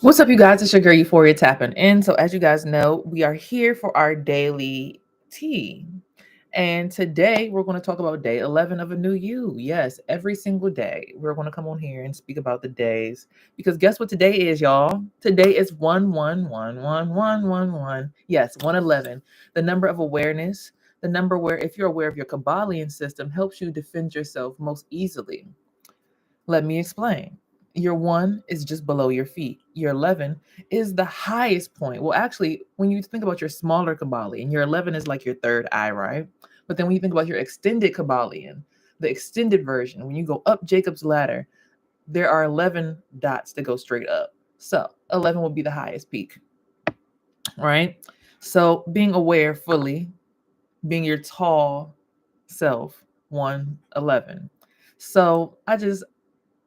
What's up, you guys? It's your girl Euphoria tapping in. So, as you guys know, we are here for our daily tea. And today we're going to talk about day 11 of a new you. Yes, every single day we're going to come on here and speak about the days. Because guess what today is, y'all? Today is 1111111. Yes, 111. The number of awareness, the number where, if you're aware of your Kabbalion system, helps you defend yourself most easily. Let me explain. Your 1 is just below your feet. Your 11 is the highest point. Well, actually, when you think about your smaller Kabbalion, your 11 is like your third eye, right? But then when you think about your extended Kabbalion, the extended version, when you go up Jacob's ladder, there are 11 dots that go straight up. So 11 will be the highest peak, right? So being aware fully, being your tall self, 111. So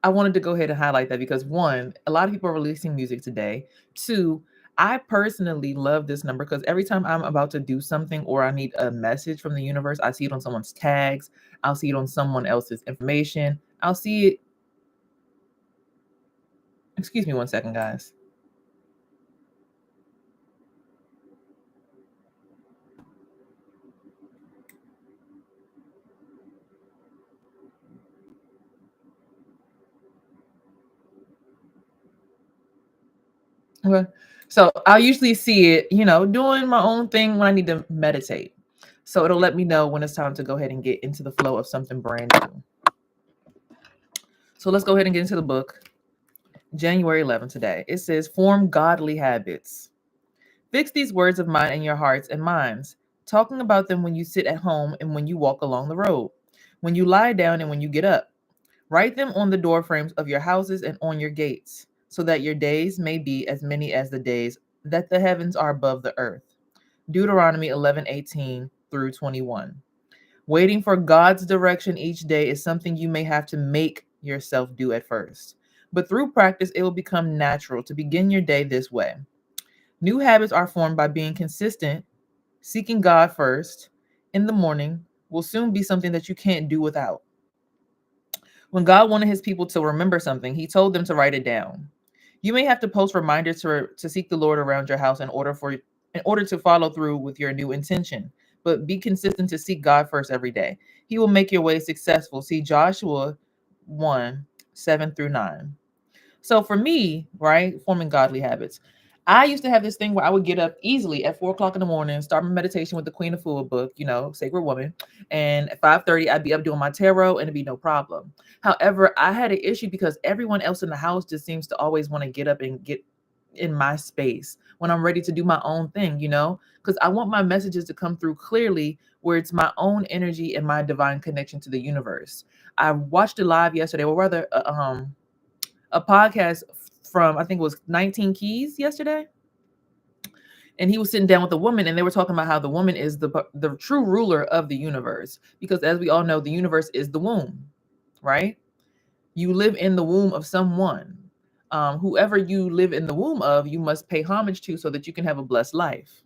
I wanted to go ahead and highlight that because one, a lot of people are releasing music today. Two, I personally love this number because every time I'm about to do something or I need a message from the universe, I see it on someone's tags, I'll see it on someone else's information. I'll see it. Excuse me one second, guys. Okay. So I'll usually see it, doing my own thing when I need to meditate. So it'll let me know when it's time to go ahead and get into the flow of something brand new. So let's go ahead and get into the book. January 11th today. It says, form godly habits. Fix these words of mine in your hearts and minds, talking about them when you sit at home and when you walk along the road, when you lie down and when you get up. Write them on the door frames of your houses and on your gates, so that your days may be as many as the days that the heavens are above the earth. Deuteronomy 11:18 through 21. Waiting for God's direction each day is something you may have to make yourself do at first. But through practice, it will become natural to begin your day this way. New habits are formed by being consistent, seeking God first in the morning will soon be something that you can't do without. When God wanted his people to remember something, he told them to write it down. You may have to post reminders to seek the Lord around your house in order to follow through with your new intention. But be consistent to seek God first every day. He will make your way successful. See Joshua 1:7 through 9. So for me, right, forming godly habits, I used to have this thing where I would get up easily at 4 o'clock in the morning, start my meditation with the Queen of Fool book, Sacred Woman. And at 5:30, I'd be up doing my tarot and it'd be no problem. However, I had an issue because everyone else in the house just seems to always want to get up and get in my space when I'm ready to do my own thing, because I want my messages to come through clearly where it's my own energy and my divine connection to the universe. I watched it live yesterday, or rather, a podcast from, I think it was 19 Keys yesterday, and he was sitting down with a woman and they were talking about how the woman is the true ruler of the universe, because as we all know, the universe is the womb, right? You live in the womb of someone. Whoever you live in the womb of, you must pay homage to so that you can have a blessed life.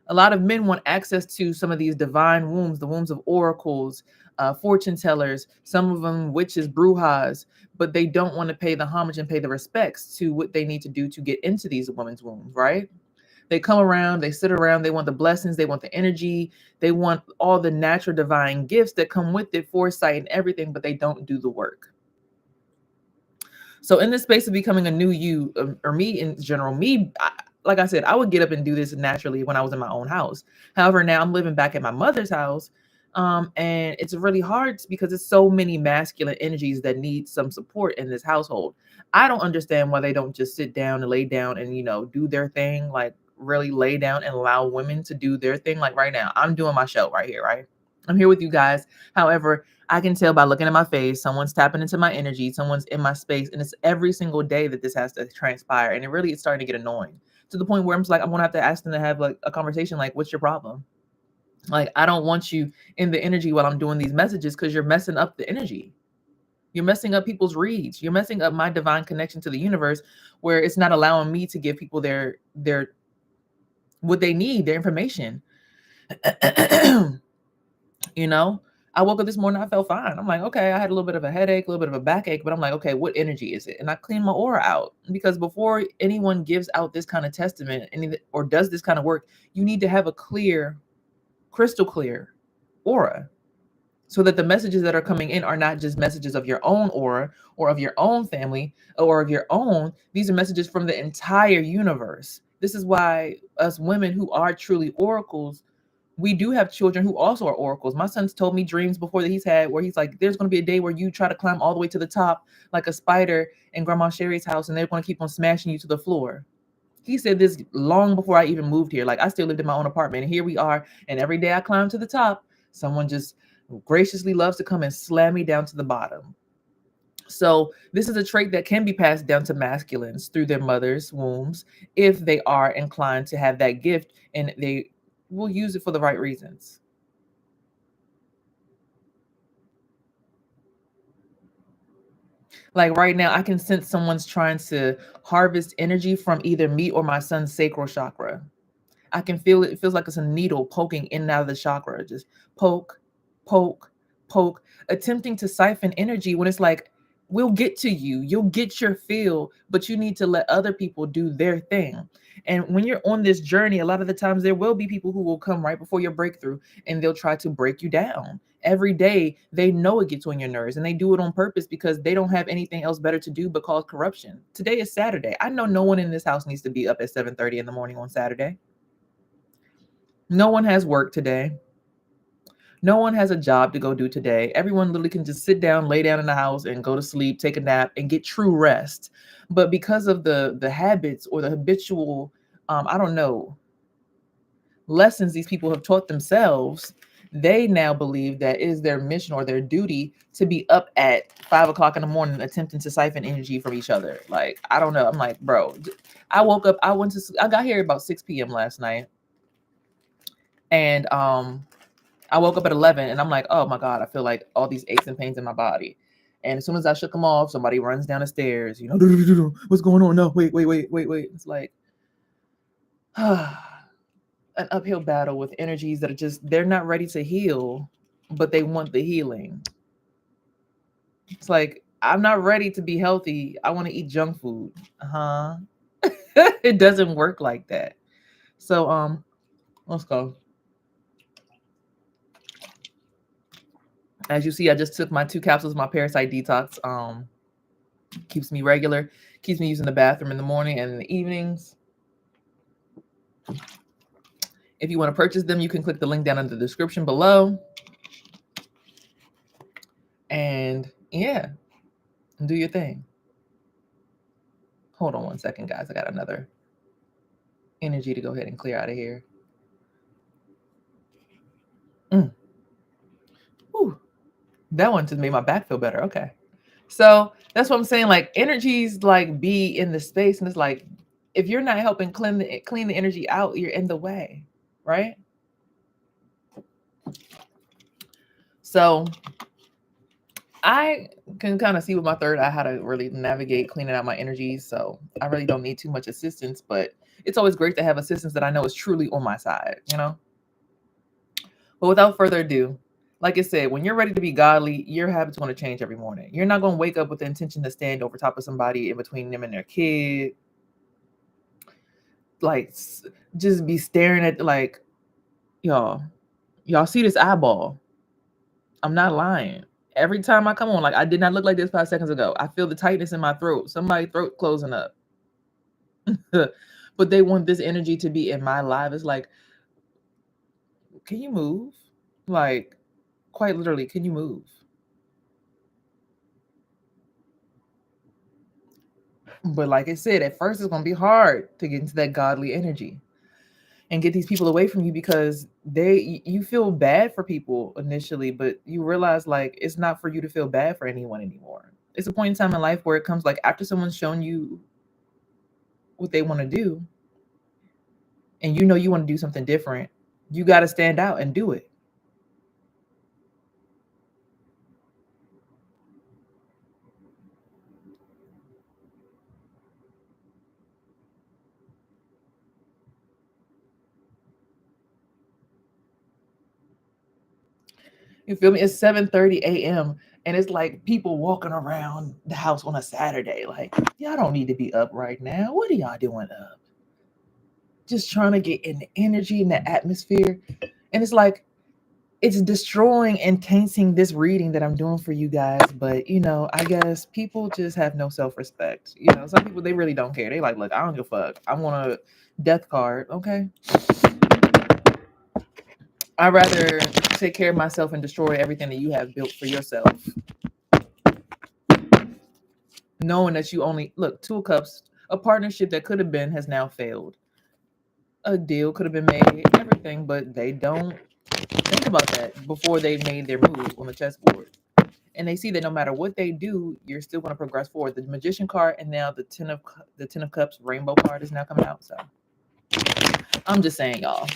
A lot of men want access to some of these divine wombs, the wombs of oracles, fortune tellers, some of them witches, brujas, but they don't want to pay the homage and pay the respects to what they need to do to get into these women's wombs, right? They come around, they sit around, they want the blessings, they want the energy, they want all the natural divine gifts that come with it, foresight and everything, but they don't do the work. So in this space of becoming a new you, or me in general, like I said, I would get up and do this naturally when I was in my own house. However, now I'm living back at my mother's house, and it's really hard because it's so many masculine energies that need some support in this household. I don't understand why they don't just sit down and lay down and do their thing, like really lay down and allow women to do their thing. Like right now, I'm doing my show right here, right? I'm here with you guys. However, I can tell by looking at my face, someone's tapping into my energy, someone's in my space, and it's every single day that this has to transpire. And it really is starting to get annoying to the point where I'm just like, I'm gonna have to ask them to have like a conversation, like, what's your problem? Like, I don't want you in the energy while I'm doing these messages because you're messing up the energy. You're messing up people's reads. You're messing up my divine connection to the universe, where it's not allowing me to give people their what they need, their information. you know I woke up this morning, I felt fine. I'm like, okay, I had a little bit of a headache, a little bit of a backache, but I'm like, okay, what energy is it? And I cleaned my aura out, because before anyone gives out this kind of testament or does this kind of work, you need to have a clear, crystal clear aura, so that the messages that are coming in are not just messages of your own aura or of your own family or of your own. These are messages from the entire universe. This is why us women who are truly oracles, we do have children who also are oracles. My son's told me dreams before that he's had where he's like, there's going to be a day where you try to climb all the way to the top like a spider in Grandma Sherry's house, and they're going to keep on smashing you to the floor. He said this long before I even moved here. Like, I still lived in my own apartment, and here we are. And every day I climb to the top, someone just graciously loves to come and slam me down to the bottom. So this is a trait that can be passed down to masculines through their mother's wombs if they are inclined to have that gift and they will use it for the right reasons. Like right now, I can sense someone's trying to harvest energy from either me or my son's sacral chakra. I can feel it. It feels like it's a needle poking in and out of the chakra. Just poke, poke, poke, attempting to siphon energy when it's like, we'll get to you. You'll get your fill, but you need to let other people do their thing. And when you're on this journey, a lot of the times there will be people who will come right before your breakthrough and they'll try to break you down. Every day, they know it gets on your nerves and they do it on purpose because they don't have anything else better to do but cause corruption. Today is Saturday. I know no one in this house needs to be up at 7:30 in the morning on Saturday. No one has work today. No one has a job to go do today. Everyone literally can just sit down, lay down in the house and go to sleep, take a nap and get true rest. But because of the habits or the habitual, I don't know, lessons these people have taught themselves, they now believe that it is their mission or their duty to be up at 5 o'clock in the morning attempting to siphon energy from each other. Like, I don't know. I'm like, bro, I woke up, I got here about 6 p.m. last night. And I woke up at 11 and I'm like, oh my God, I feel like all these aches and pains in my body. And as soon as I shook them off, somebody runs down the stairs, what's going on? No, wait. It's like an uphill battle with energies that are just, they're not ready to heal, but they want the healing. It's like, I'm not ready to be healthy. I want to eat junk food. Uh-huh. It doesn't work like that. So, let's go. As you see, I just took my 2 capsules of my parasite detox. Keeps me regular, keeps me using the bathroom in the morning and in the evenings. If you want to purchase them, you can click the link down in the description below. And yeah, do your thing. Hold on one second, guys. I got another energy to go ahead and clear out of here. Whew. That one just made my back feel better. Okay. So that's what I'm saying. Like, energies like be in the space, and it's like, if you're not helping clean the energy out, you're in the way, right? So I can kind of see with my third eye how to really navigate cleaning out my energies. So I really don't need too much assistance, but it's always great to have assistance that I know is truly on my side, you know? But without further ado, like I said, when you're ready to be godly, your habits want to change every morning. You're not going to wake up with the intention to stand over top of somebody in between them and their kid. Like, just be staring at, like, y'all see this eyeball. I'm not lying. Every time I come on, like, I did not look like this 5 seconds ago. I feel the tightness in my throat. Somebody's throat closing up. But they want this energy to be in my life. It's like, can you move? Like, quite literally, can you move? But like I said, at first it's going to be hard to get into that godly energy and get these people away from you, because you feel bad for people initially, but you realize, like, it's not for you to feel bad for anyone anymore. It's a point in time in life where it comes, like, after someone's shown you what they want to do and you want to do something different, you got to stand out and do it. You feel me? It's 7:30 a.m. and it's like people walking around the house on a Saturday. Like, y'all don't need to be up right now. What are y'all doing up? Just trying to get in the energy and the atmosphere. And it's like it's destroying and tainting this reading that I'm doing for you guys. But I guess people just have no self-respect. Some people they really don't care. They like, look, I don't give a fuck. I want a death card. Okay. I'd rather take care of myself and destroy everything that you have built for yourself. Knowing that you only look, Two of Cups, a partnership that could have been has now failed. A deal could have been made, everything, but they don't think about that before they made their move on the chessboard. And they see that no matter what they do, you're still going to progress forward. The Magician card and now the Ten of Cups rainbow card is now coming out. So I'm just saying, y'all.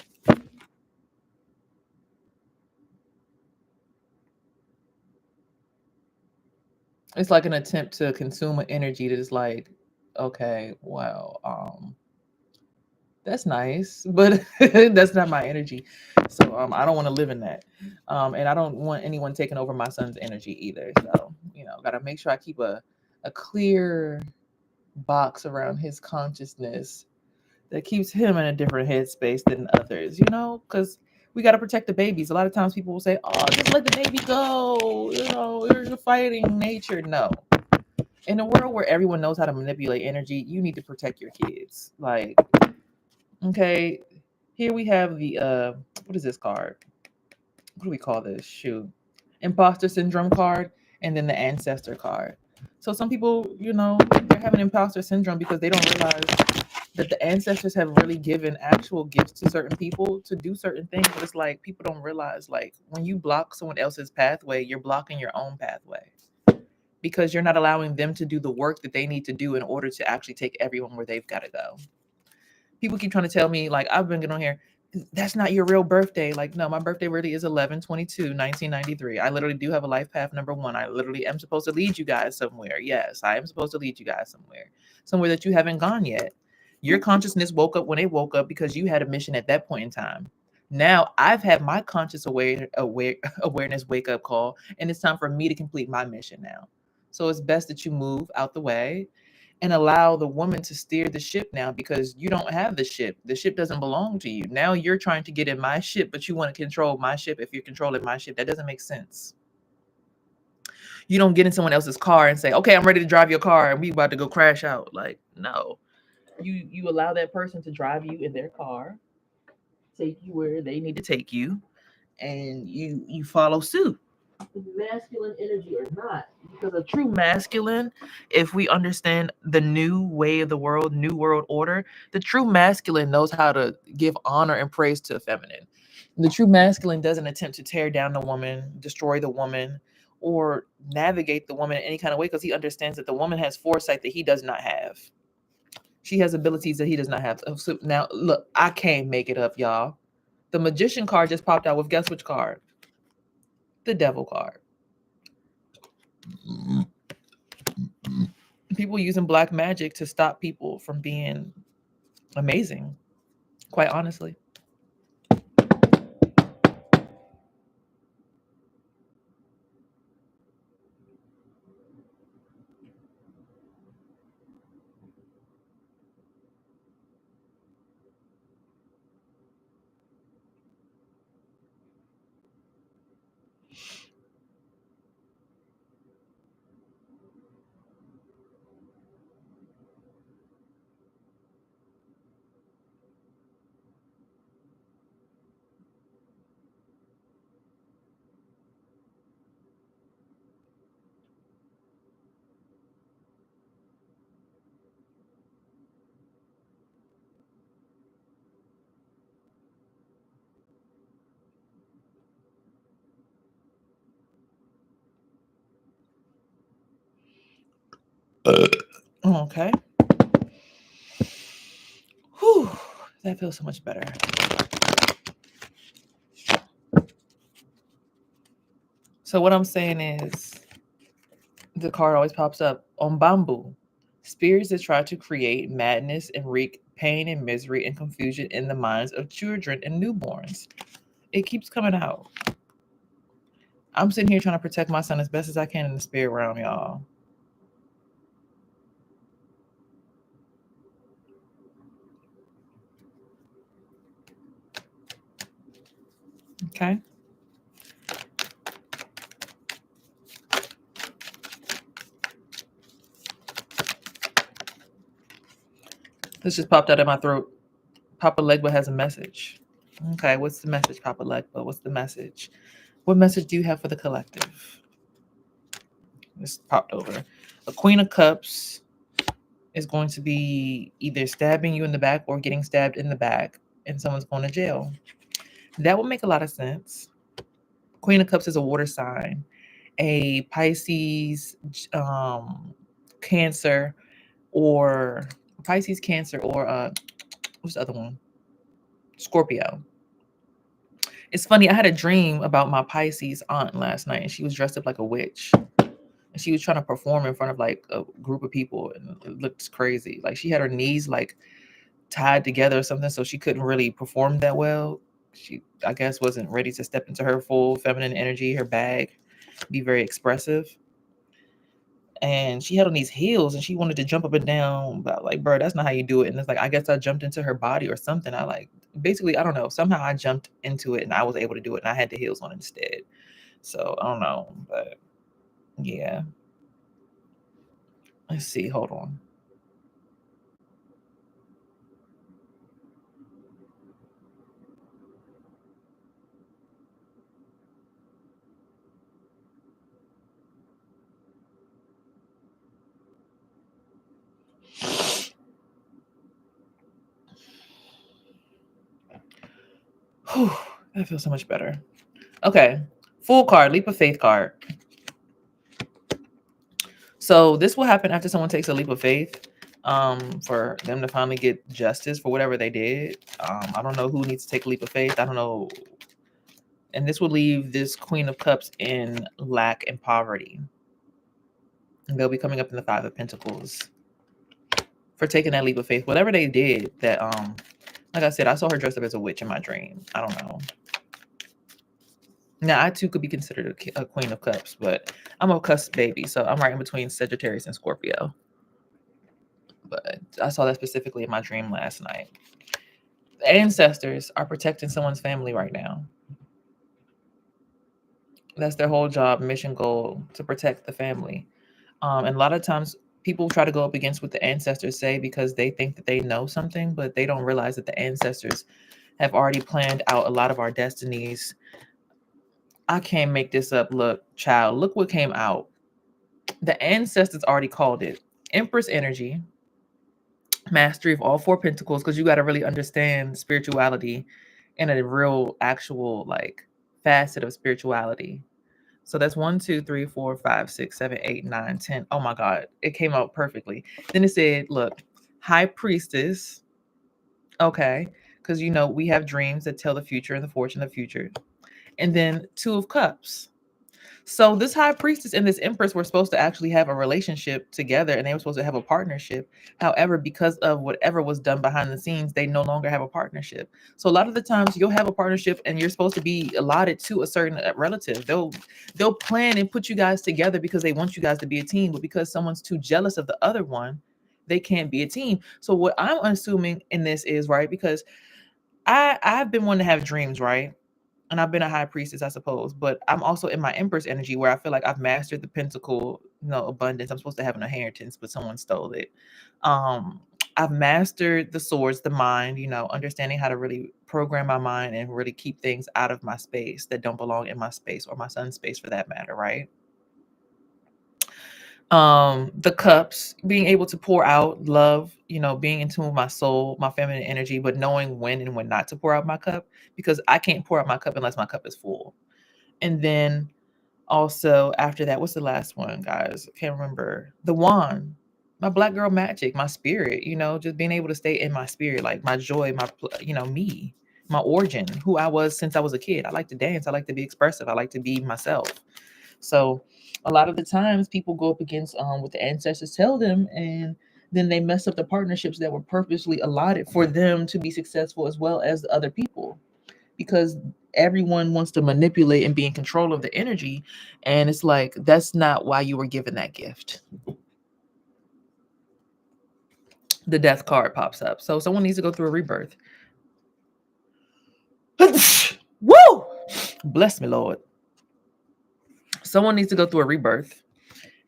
It's like an attempt to consume an energy that is like, okay, wow, that's nice, but that's not my energy. So I don't want to live in that. And I don't want anyone taking over my son's energy either. So, gotta make sure I keep a clear box around his consciousness that keeps him in a different headspace than others, because we got to protect the babies. A lot of times people will say, oh, just let the baby go. There's a fighting nature. No. In a world where everyone knows how to manipulate energy, you need to protect your kids. Like, okay, here we have the what is this card? What do we call this? Shoot. Imposter syndrome card and then the ancestor card. So some people, they're having imposter syndrome because they don't realize that the ancestors have really given actual gifts to certain people to do certain things. But it's like people don't realize, like, when you block someone else's pathway, you're blocking your own pathway because you're not allowing them to do the work that they need to do in order to actually take everyone where they've got to go. People keep trying to tell me, like, I've been getting on here, that's not your real birthday. Like, no, my birthday really is 11/22/1993. I literally do have a life path number 1. I literally am supposed to lead you guys somewhere. Yes, I am supposed to lead you guys somewhere that you haven't gone yet. Your consciousness woke up when it woke up because you had a mission at that point in time. Now I've had my conscious awareness wake up call, and it's time for me to complete my mission now. So it's best that you move out the way and allow the woman to steer the ship now, because you don't have the ship. The ship doesn't belong to you. Now you're trying to get in my ship, but you want to control my ship. If you're controlling my ship, that doesn't make sense. You don't get in someone else's car and say, okay, I'm ready to drive your car and we about to go crash out. Like, no. You allow that person to drive you in their car, take you where they need to take you, and you follow suit. Masculine energy or not. Because a true masculine, if we understand the new way of the world, new world order, the true masculine knows how to give honor and praise to the feminine. The true masculine doesn't attempt to tear down the woman, destroy the woman, or navigate the woman in any kind of way, because he understands that the woman has foresight that he does not have. She has abilities that he does not have. So now, look, I can't make it up, y'all. The magician card just popped out with, guess which card? The devil card. People using black magic to stop people from being amazing, quite honestly. Okay. Whew, that feels so much better. So what I'm saying is, the card always pops up on bamboo. Spirits that try to create madness and wreak pain and misery and confusion in the minds of children and newborns. It keeps coming out. I'm sitting here trying to protect my son as best as I can in the spirit realm, y'all. Okay. This just popped out of my throat. Papa Legba has a message. Okay, what's the message, Papa Legba? What's the message? What message do you have for the collective? This popped over. A Queen of Cups is going to be either stabbing you in the back or getting stabbed in the back, and someone's going to jail. That would make a lot of sense. Queen of Cups is a water sign. A Pisces, Cancer, or Pisces, Cancer, or what's the other one? Scorpio. It's funny. I had a dream about my Pisces aunt last night, and she was dressed up like a witch. And she was trying to perform in front of like a group of people, and it looked crazy. Like she had her knees like tied together or something, so she couldn't really perform that well. She, I guess, wasn't ready to step into her full feminine energy, her bag, be very expressive. And she had on these heels and she wanted to jump up and down, but like, bro, that's not how you do it. And it's like, I guess I jumped into her body or something. I like, basically, I don't know. Somehow I jumped into it and I was able to do it and I had the heels on instead. So I don't know, but yeah. Let's see. Hold on. Whew, that feels so much better. Okay. Full card, leap of faith card. So this will happen after someone takes a leap of faith, for them to finally get justice for whatever they did. I don't know who needs to take a leap of faith. I don't know. And this will leave this Queen of Cups in lack and poverty. And they'll be coming up in the Five of Pentacles for taking that leap of faith. Whatever they did, that like I said, I saw her dressed up as a witch in my dream. I don't know. Now I too could be considered a Queen of Cups, but I'm a cusp baby, so I'm right in between Sagittarius and Scorpio. But I saw that specifically in my dream last night. The ancestors are protecting someone's family right now. That's their whole job, mission, goal, to protect the family. And a lot of times people try to go up against what the ancestors say because they think that they know something, but they don't realize that the ancestors have already planned out a lot of our destinies. I can't make this up. Look, child, look what came out. The ancestors already called it Empress energy, mastery of all four pentacles, because you got to really understand spirituality in a real, actual, like, facet of spirituality. So that's 1, 2, 3, 4, 5, 6, 7, 8, 9, 10. Oh my God, it came out perfectly. Then it said, look, High Priestess. Okay. Because, you know, we have dreams that tell the future and the fortune of the future. And then Two of Cups. So this High Priestess and this Empress were supposed to actually have a relationship together and they were supposed to have a partnership. However, because of whatever was done behind the scenes, they no longer have a partnership. So a lot of the times you'll have a partnership and you're supposed to be allotted to a certain relative. They'll plan and put you guys together because they want you guys to be a team, but because someone's too jealous of the other one, they can't be a team. So what I'm assuming in this is, right, because I've been one to have dreams, right? And I've been a high priestess, I suppose, but I'm also in my empress energy where I feel like I've mastered the pentacle, abundance. I'm supposed to have an inheritance, but someone stole it. Um, I've mastered the swords, the mind, understanding how to really program my mind and really keep things out of my space that don't belong in my space or my son's space for that matter, right? The cups, being able to pour out love, being in tune with my soul, my feminine energy, but knowing when and when not to pour out my cup, because I can't pour out my cup unless my cup is full. And then also after that, what's the last one, guys? I can't remember. The wand, my black girl magic, my spirit, just being able to stay in my spirit, like my joy, me, my origin, who I was since I was a kid. I like to dance. I like to be expressive. I like to be myself. So a lot of the times people go up against what the ancestors tell them, and then they mess up the partnerships that were purposely allotted for them to be successful as well as the other people, because everyone wants to manipulate and be in control of the energy. And it's like, that's not why you were given that gift. The death card pops up. So someone needs to go through a rebirth. Woo! Bless me, Lord. Someone needs to go through a rebirth,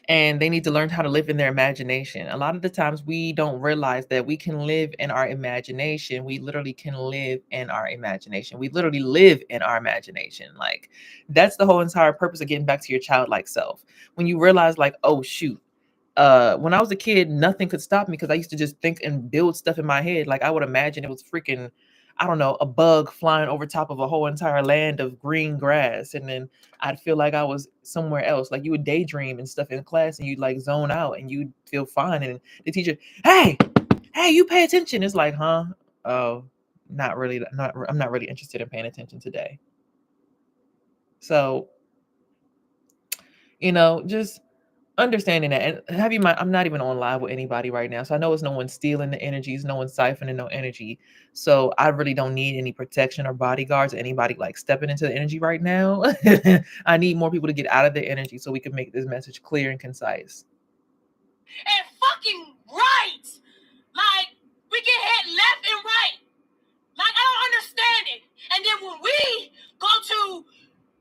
and they need to learn how to live in their imagination. A lot of the times we don't realize that we can live in our imagination. We literally can live in our imagination. We literally live in our imagination. Like, that's the whole entire purpose of getting back to your childlike self. When you realize, like, oh shoot, when I was a kid, nothing could stop me because I used to just think and build stuff in my head. Like, I would imagine it was freaking, I don't know, a bug flying over top of a whole entire land of green grass. And then I'd feel like I was somewhere else. Like, you would daydream and stuff in class, and you'd like zone out and you'd feel fine. And the teacher, hey, you pay attention. It's like, huh? Oh, not really. I'm not really interested in paying attention today. So, just understanding that, and have you mind, I'm not even on live with anybody right now, so I know it's no one stealing the energies, no one siphoning no energy. So I really don't need any protection or bodyguards or anybody like stepping into the energy right now. I need more people to get out of the energy so we can make this message clear and concise. And fucking right, like we get hit left and right. Like, I don't understand it. And then when we go to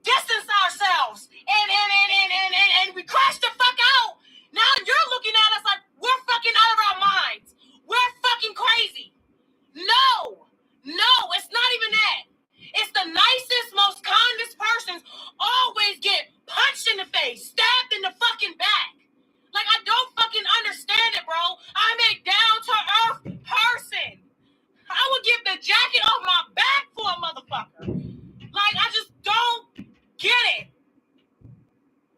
distance ourselves and we crash the fuck out, now you're looking at us like we're fucking out of our minds. We're fucking crazy. No, it's not even that. It's the nicest, most kindest persons always get punched in the face, stabbed in the fucking back. Like, I don't fucking understand it, bro. I'm a down-to-earth person. I would give the jacket off my back for a motherfucker. Like, I just don't get it.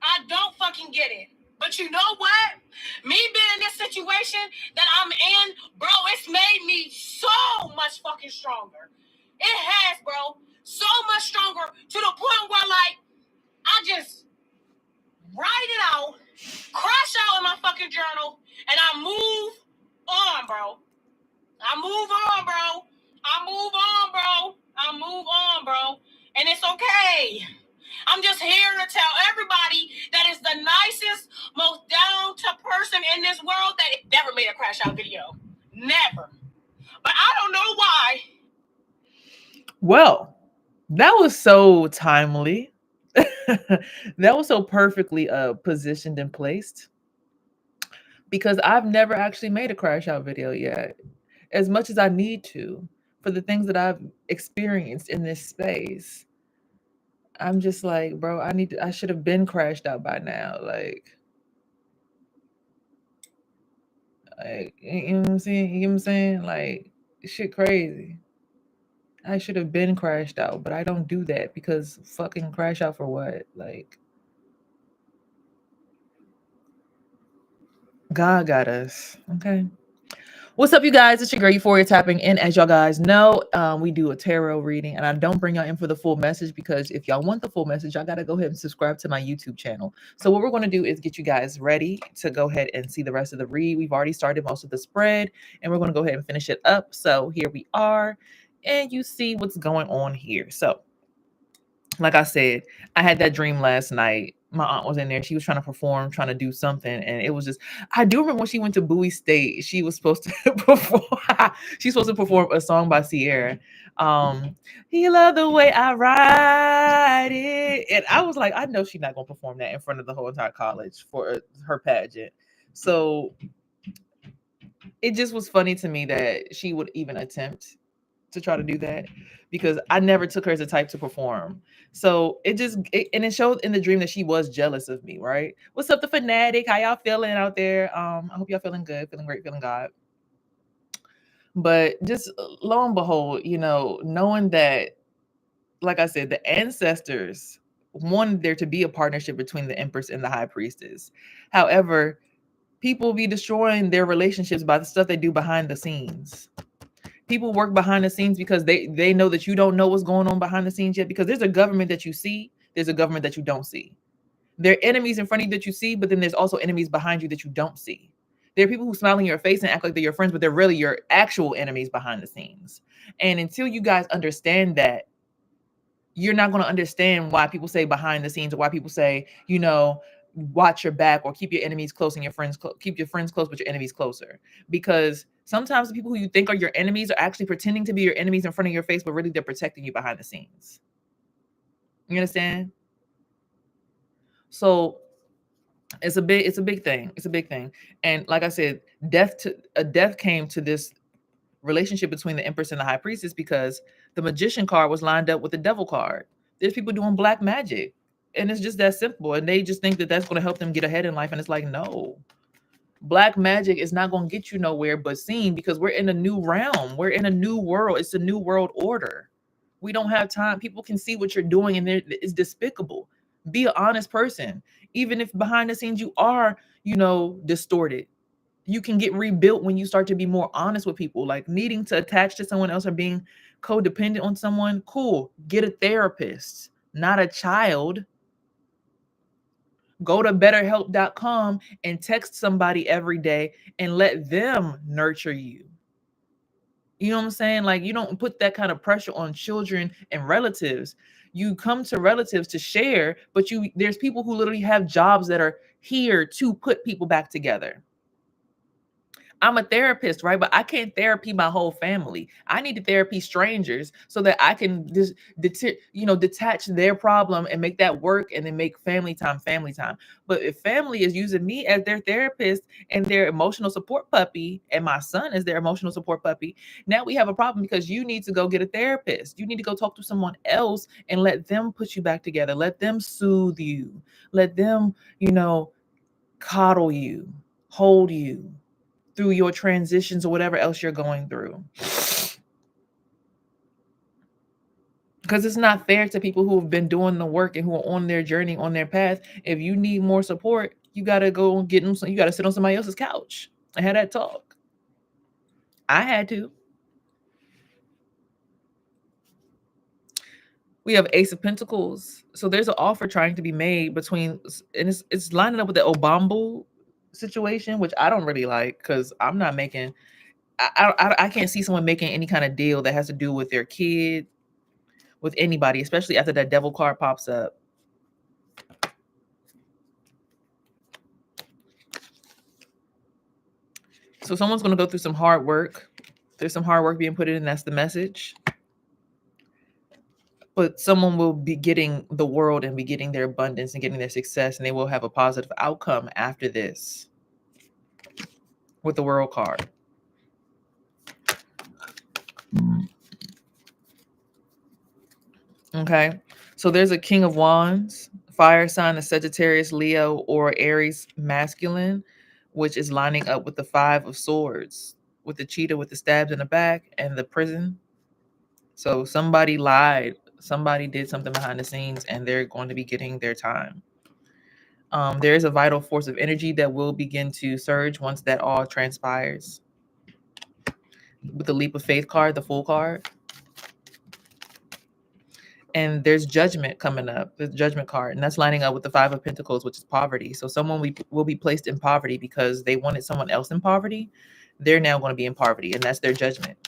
I don't fucking get it. But you know what? Me being in this situation that I'm in, bro, it's made me so much fucking stronger. It has, bro. So much stronger to the point where, like, I just write it out, crash out in my fucking journal, and I move on, bro. I move on, bro. And it's okay. I'm just here to tell everybody that is the nicest, most down-to person in this world that never made a crash out video. Never. But I don't know why. Well, that was so timely. That was so perfectly positioned and placed, because I've never actually made a crash out video yet, as much as I need to for the things that I've experienced in this space. I'm just like, bro, I should have been crashed out by now. Like, you know what I'm saying? You know what I'm saying? Like, shit crazy. I should have been crashed out, but I don't do that because fucking crash out for what? Like, God got us. Okay. What's up, you guys? It's your girl Euphoria tapping in. As y'all guys know, we do a tarot reading, and I don't bring y'all in for the full message because if y'all want the full message, y'all got to go ahead and subscribe to my YouTube channel. So what we're going to do is get you guys ready to go ahead and see the rest of the read. We've already started most of the spread, and we're going to go ahead and finish it up. So here we are, and you see what's going on here. So, like I said, I had that dream last night. My aunt was in there. She was trying to perform, trying to do something. And it was just, I do remember when she went to Bowie State, she was supposed to perform. She's supposed to perform a song by Sierra. He loved the way I ride it. And I was like, I know she's not going to perform that in front of the whole entire college for her pageant. So it just was funny to me that she would even attempt to try to do that, because I never took her as a type to perform. So it showed in the dream that she was jealous of me, right? What's up, the fanatic? How y'all feeling out there? I hope y'all feeling good, feeling great, feeling God. But just lo and behold, knowing that, like I said, the ancestors wanted there to be a partnership between the Empress and the High Priestess. However, people be destroying their relationships by the stuff they do behind the scenes. People work behind the scenes because they know that you don't know what's going on behind the scenes yet, because there's a government that you see, there's a government that you don't see. There are enemies in front of you that you see, but then there's also enemies behind you that you don't see. There are people who smile in your face and act like they're your friends, but they're really your actual enemies behind the scenes. And until you guys understand that, you're not going to understand why people say behind the scenes, or why people say, you know, watch your back, or keep your enemies close and your friends keep your friends close but your enemies closer. Because sometimes the people who you think are your enemies are actually pretending to be your enemies in front of your face, but really they're protecting you behind the scenes. You understand? So it's a big thing. It's a big thing. And like I said, death came to this relationship between the Empress and the High Priestess because the Magician card was lined up with the Devil card. There's people doing black magic, and it's just that simple. And they just think that that's going to help them get ahead in life. And it's like, no, black magic is not going to get you nowhere but seen, because we're in a new realm. We're in a new world. It's a new world order. We don't have time. People can see what you're doing, and it's despicable. Be an honest person. Even if behind the scenes you are, you know, distorted, you can get rebuilt when you start to be more honest with people. Like needing to attach to someone else or being codependent on someone, cool. Get a therapist, not a child. Go to betterhelp.com and text somebody every day and let them nurture you. You know what I'm saying? Like, you don't put that kind of pressure on children and relatives. You come to relatives to share, but there's people who literally have jobs that are here to put people back together. I'm a therapist, right? But I can't therapy my whole family. I need to therapy strangers so that I can just detach their problem and make that work, and then make family time family time. But if family is using me as their therapist and their emotional support puppy, and my son is their emotional support puppy, now we have a problem, because you need to go get a therapist. You need to go talk to someone else and let them put you back together. Let them soothe you. Let them, coddle you, hold you through your transitions or whatever else you're going through. Because it's not fair to people who have been doing the work and who are on their journey, on their path. If you need more support, you got to go and get them. You got to sit on somebody else's couch and have that talk. I had to. We have Ace of Pentacles. So there's an offer trying to be made between, and it's lining up with the Obambo situation, which I don't really like, because I'm not making, I can't see someone making any kind of deal that has to do with their kid, with anybody, especially after that Devil card pops up. So someone's going to go through some hard work. There's some hard work being put in. That's the message. But someone will be getting the world and be getting their abundance and getting their success, and they will have a positive outcome after this with the World card. Okay. So there's a King of Wands, fire sign, the Sagittarius, Leo, or Aries masculine, which is lining up with the Five of Swords, with the cheetah with the stabs in the back and the prison. So somebody lied. Somebody did something behind the scenes, and they're going to be getting their time. There is a vital force of energy that will begin to surge once that all transpires. With the Leap of Faith card, the Fool card. And there's Judgment coming up, the Judgment card, and that's lining up with the Five of Pentacles, which is poverty. So someone will be placed in poverty because they wanted someone else in poverty. They're now going to be in poverty, and that's their judgment.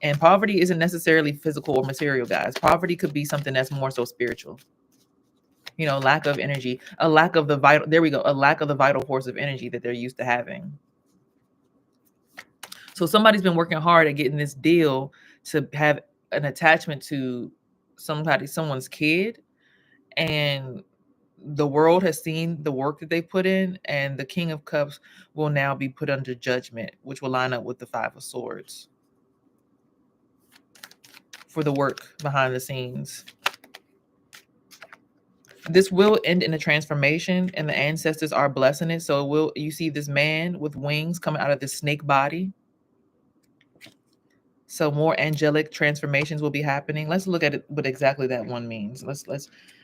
And poverty isn't necessarily physical or material, guys. Poverty could be something that's more so spiritual. Lack of energy, a lack of the vital, there we go, a lack of the vital force of energy that they're used to having. So somebody's been working hard at getting this deal to have an attachment to someone's kid, and the world has seen the work that they put in, and the King of Cups will now be put under judgment, which will line up with the Five of Swords for the work behind the scenes. This will end in a transformation, and the ancestors are blessing it. So you see this man with wings coming out of this snake body. So more angelic transformations will be happening. Let's look at it, what exactly that one means.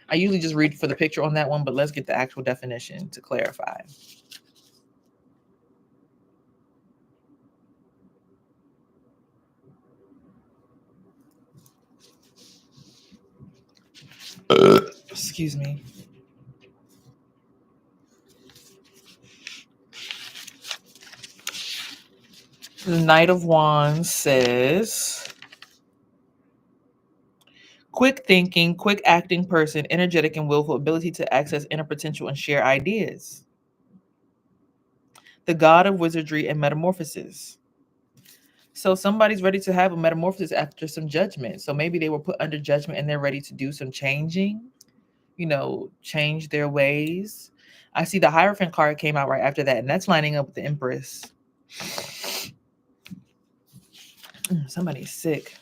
I usually just read for the picture on that one, but let's get the actual definition to clarify. Excuse me. The Knight of Wands says, Quick thinking, quick acting person, energetic and willful, ability to access inner potential and share ideas. The god of wizardry and metamorphosis. So somebody's ready to have a metamorphosis after some judgment. So maybe they were put under judgment and they're ready to do some changing, change their ways. I see the Hierophant card came out right after that, and that's lining up with the Empress. Somebody's sick.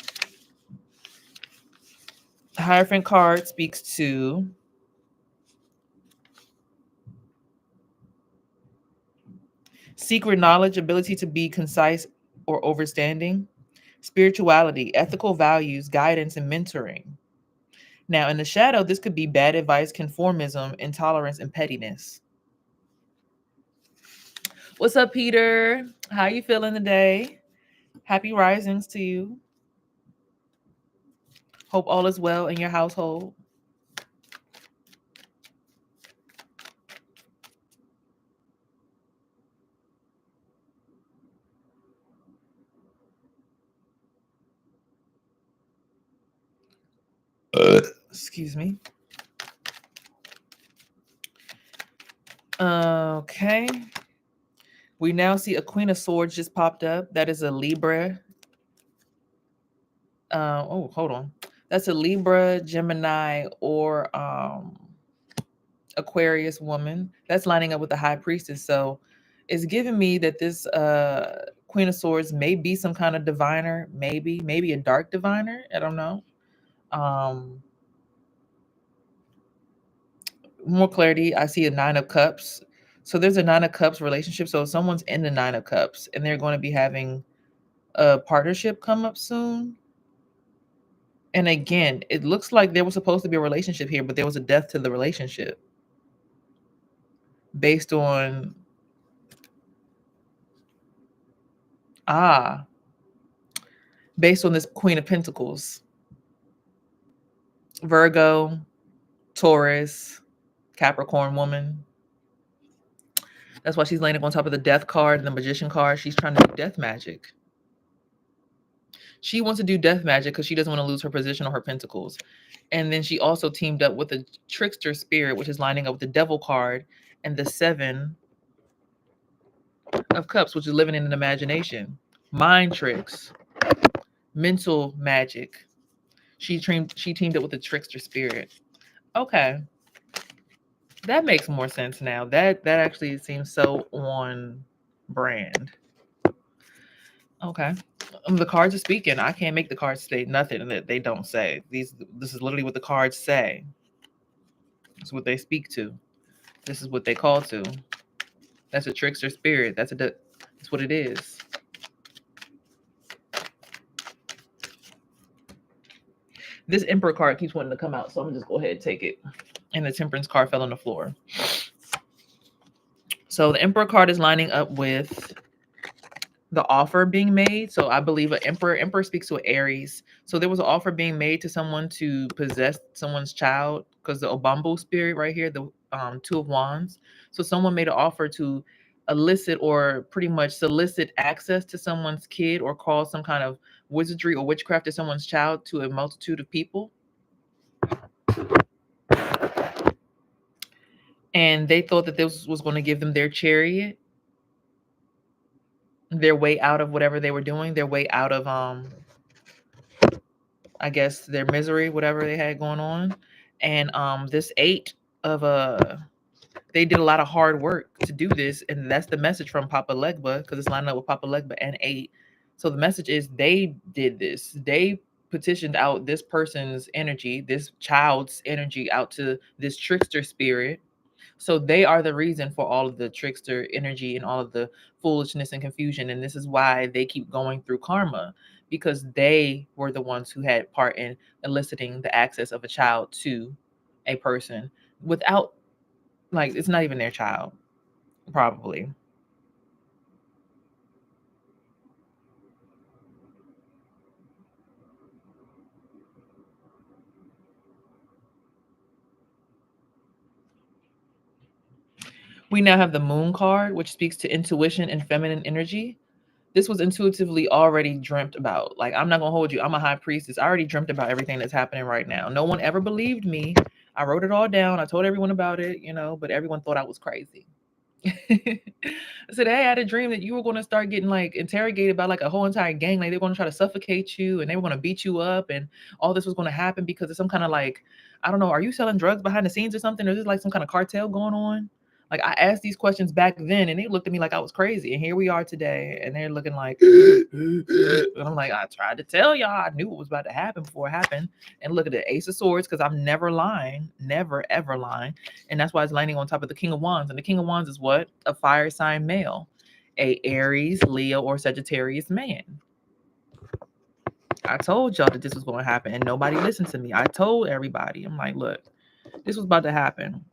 The Hierophant card speaks to secret knowledge, ability to be concise or overstanding, spirituality, ethical values, guidance, and mentoring. Now, in the shadow, this could be bad advice, conformism, intolerance, and pettiness. What's up, Peter? How you feeling today? Happy risings to you. Hope all is well in your household. Excuse me. Okay. We now see a Queen of Swords just popped up. That is a Libra. Hold on. That's a Libra, Gemini, or Aquarius woman. That's lining up with the High Priestess. So it's giving me that this Queen of Swords may be some kind of diviner, maybe a dark diviner. I don't know. More clarity. I see a Nine of Cups. So there's a Nine of Cups relationship. So someone's in the Nine of Cups and they're going to be having a partnership come up soon. And again, it looks like there was supposed to be a relationship here, but there was a death to the relationship based on this Queen of Pentacles. Virgo, Taurus, Capricorn woman. That's why she's laying up on top of the Death card and the Magician card. She's trying to do death magic. She wants to do death magic because she doesn't want to lose her position or her pentacles. And then she also teamed up with a trickster spirit, which is lining up with the Devil card and the Seven of Cups, which is living in an imagination. Mind tricks, mental magic. She teamed up with the trickster spirit. Okay. That makes more sense now. That actually seems so on brand. Okay. The cards are speaking. I can't make the cards say nothing that they don't say. This is literally what the cards say. It's what they speak to. This is what they call to. That's a trickster spirit. That's what it is. This Emperor card keeps wanting to come out, so I'm gonna just go ahead and take it. And the Temperance card fell on the floor. So the Emperor card is lining up with the offer being made. So I believe an emperor speaks to an Aries. So there was an offer being made to someone to possess someone's child, because the Obambo spirit right here, the Two of Wands. So someone made an offer to elicit or pretty much solicit access to someone's kid or cause some kind of wizardry or witchcraft to someone's child to a multitude of people. And they thought that this was going to give them their chariot, their way out of whatever they were doing, their way out of I guess their misery, whatever they had going on. And this Eight of they did a lot of hard work to do this, and that's the message from Papa Legba, because it's lining up with Papa Legba and Eight. So the message is they did this. They petitioned out this person's energy, this child's energy, out to this trickster spirit. So they are the reason for all of the trickster energy and all of the foolishness and confusion. And this is why they keep going through karma, because they were the ones who had part in eliciting the access of a child to a person without, like, it's not even their child, probably. We now have the Moon card, which speaks to intuition and feminine energy. This was intuitively already dreamt about. Like, I'm not gonna hold you. I'm a high priestess. I already dreamt about everything that's happening right now. No one ever believed me. I wrote it all down. I told everyone about it, but everyone thought I was crazy. I said, hey, I had a dream that you were going to start getting like interrogated by like a whole entire gang. Like they're going to try to suffocate you and they were going to beat you up and all this was going to happen because of some kind of like, I don't know, are you selling drugs behind the scenes or something? Or is this like some kind of cartel going on? Like I asked these questions back then and they looked at me like I was crazy. And here we are today. And they're looking like, and I'm like, I tried to tell y'all. I knew what was about to happen before it happened. And look at the Ace of Swords, because I'm never lying, never, ever lying. And that's why it's landing on top of the King of Wands. And the King of Wands is what? A fire sign male, a Aries, Leo, or Sagittarius man. I told y'all that this was going to happen and nobody listened to me. I told everybody. I'm like, look, this was about to happen.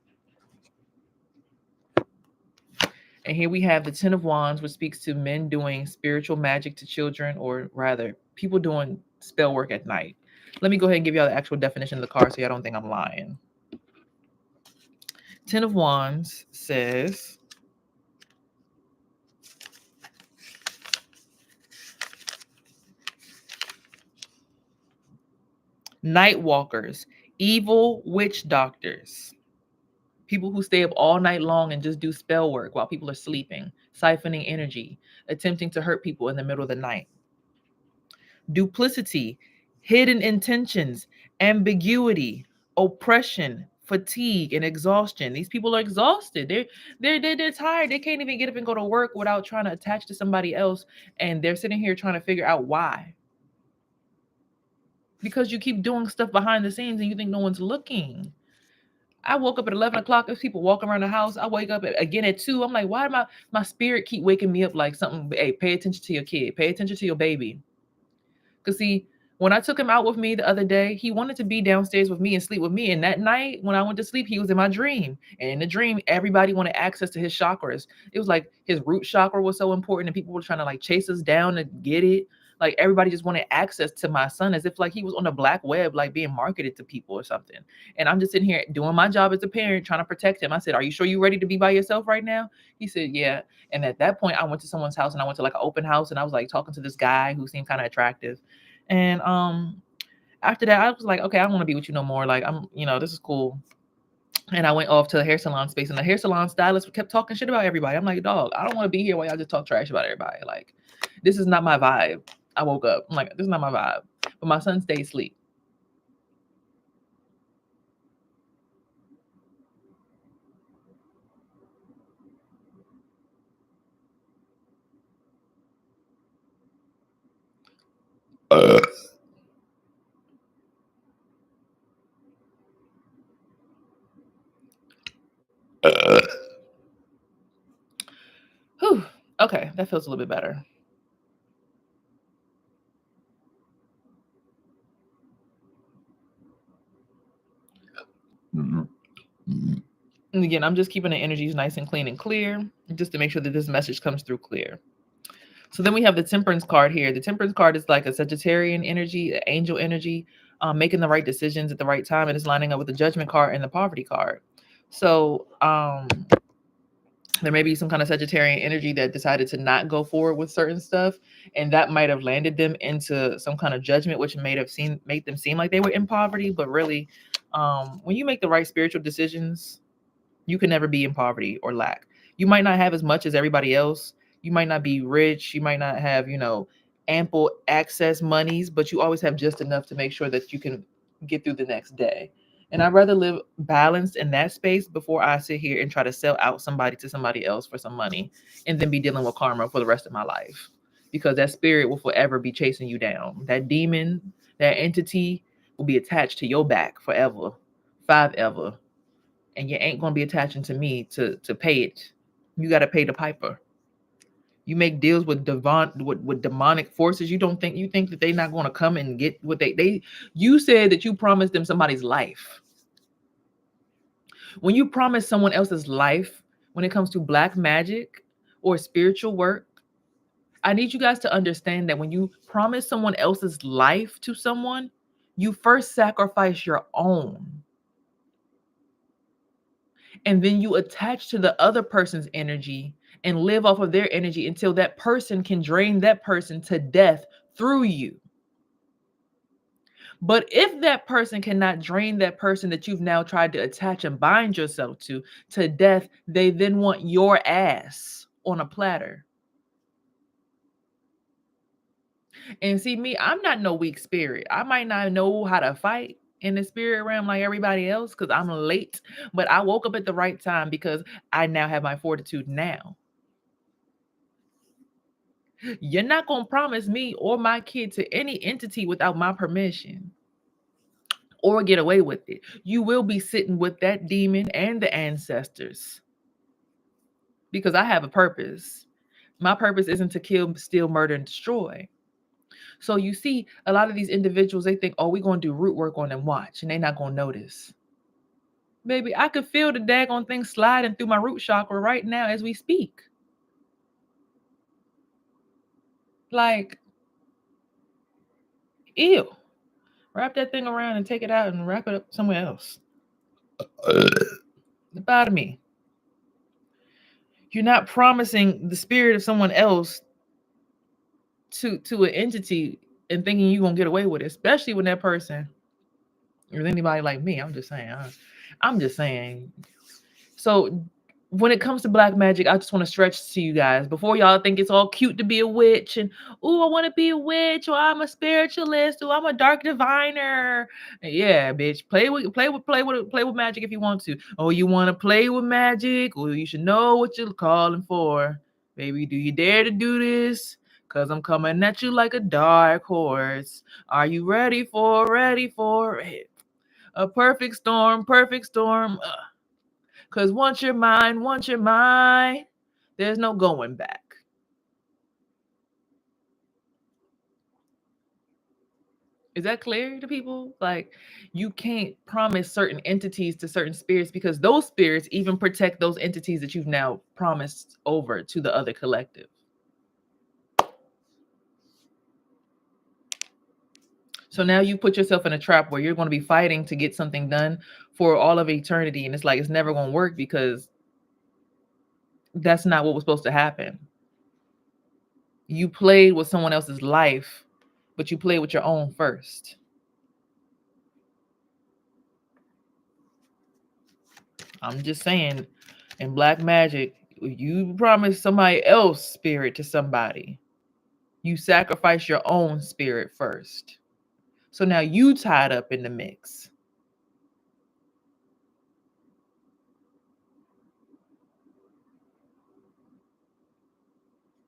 And here we have the Ten of Wands, which speaks to men doing spiritual magic to children, or rather, people doing spell work at night. Let me go ahead and give y'all the actual definition of the card so y'all don't think I'm lying. Ten of Wands says, night walkers, evil witch doctors, people who stay up all night long and just do spell work while people are sleeping, siphoning energy, attempting to hurt people in the middle of the night. Duplicity, hidden intentions, ambiguity, oppression, fatigue, and exhaustion. These people are exhausted. They're tired. They can't even get up and go to work without trying to attach to somebody else, and they're sitting here trying to figure out why. Because you keep doing stuff behind the scenes and you think no one's looking. I woke up at 11 o'clock. There's people walking around the house. I wake up again at 2. I'm like, why am my spirit keep waking me up like something? Hey, pay attention to your kid. Pay attention to your baby. Because see, when I took him out with me the other day, he wanted to be downstairs with me and sleep with me. And that night when I went to sleep, he was in my dream. And in the dream, everybody wanted access to his chakras. It was like his root chakra was so important and people were trying to like chase us down to get it. Like everybody just wanted access to my son as if like he was on the black web, like being marketed to people or something. And I'm just sitting here doing my job as a parent, trying to protect him. I said, are you sure you're ready to be by yourself right now? He said, yeah. And at that point, I went to someone's house and I went to like an open house and I was like talking to this guy who seemed kind of attractive. And after that, I was like, okay, I don't want to be with you no more. Like, this is cool. And I went off to the hair salon space, and the hair salon stylist kept talking shit about everybody. I'm like, dog, I don't want to be here while y'all just talk trash about everybody. Like, this is not my vibe. I woke up. I'm like, this is not my vibe. But my son stayed asleep. Whew. Okay, that feels a little bit better. And again, I'm just keeping the energies nice and clean and clear, just to make sure that this message comes through clear. So then we have the Temperance card here. The Temperance card is like a Sagittarian energy, an angel energy, making the right decisions at the right time, and it's lining up with the Judgment card and the Poverty card. So there may be some kind of Sagittarian energy that decided to not go forward with certain stuff, and that might have landed them into some kind of judgment, which made them seem like they were in poverty. But really, when you make the right spiritual decisions, you can never be in poverty or lack. You might not have as much as everybody else. You might not be rich. You might not have, ample access monies, but you always have just enough to make sure that you can get through the next day. And I'd rather live balanced in that space before I sit here and try to sell out somebody to somebody else for some money and then be dealing with karma for the rest of my life. Because that spirit will forever be chasing you down. That demon, that entity will be attached to your back forever, five ever. And you ain't gonna be attaching to me to pay it. You gotta pay the piper. You make deals with with demonic forces. You think that they're not gonna come and get what they you said that you promised them somebody's life. When you promise someone else's life, when it comes to black magic or spiritual work, I need you guys to understand that when you promise someone else's life to someone, you first sacrifice your own. And then you attach to the other person's energy and live off of their energy until that person can drain that person to death through you. But if that person cannot drain that person that you've now tried to attach and bind yourself to death, they then want your ass on a platter. And see, me, I'm not no weak spirit. I might not know how to fight in the spirit realm like everybody else because I'm late, but I woke up at the right time because I now have my fortitude now. You're not going to promise me or my kid to any entity without my permission or get away with it. You will be sitting with that demon and the ancestors because I have a purpose. My purpose isn't to kill, steal, murder, and destroy. So you see, a lot of these individuals, they think, oh, we're going to do root work on them, watch, and they're not going to notice. Baby, I could feel the daggone thing sliding through my root chakra right now as we speak. Like, ew. Wrap that thing around and take it out and wrap it up somewhere else. About me. You're not promising the spirit of someone else to an entity and thinking you're going to get away with it, especially when that person is anybody like me. I'm just saying. So when it comes to black magic, I just want to stretch to you guys before y'all think it's all cute to be a witch and oh, I want to be a witch, or I'm a spiritualist, or I'm a dark diviner. Yeah, bitch, play with magic if you want to. Oh, you want to play with magic? Well, you should know what you're calling for, baby. Do you dare to do this? Cause I'm coming at you like a dark horse. Are you ready for it? A perfect storm, perfect storm. Because once you're mine, there's no going back. Is that clear to people? Like, you can't promise certain entities to certain spirits because those spirits even protect those entities that you've now promised over to the other collective. So now you put yourself in a trap where you're going to be fighting to get something done for all of eternity. And it's like, it's never going to work because that's not what was supposed to happen. You played with someone else's life, but you played with your own first. I'm just saying, in black magic, you promise somebody else's spirit to somebody. You sacrifice your own spirit first. So now you tied up in the mix.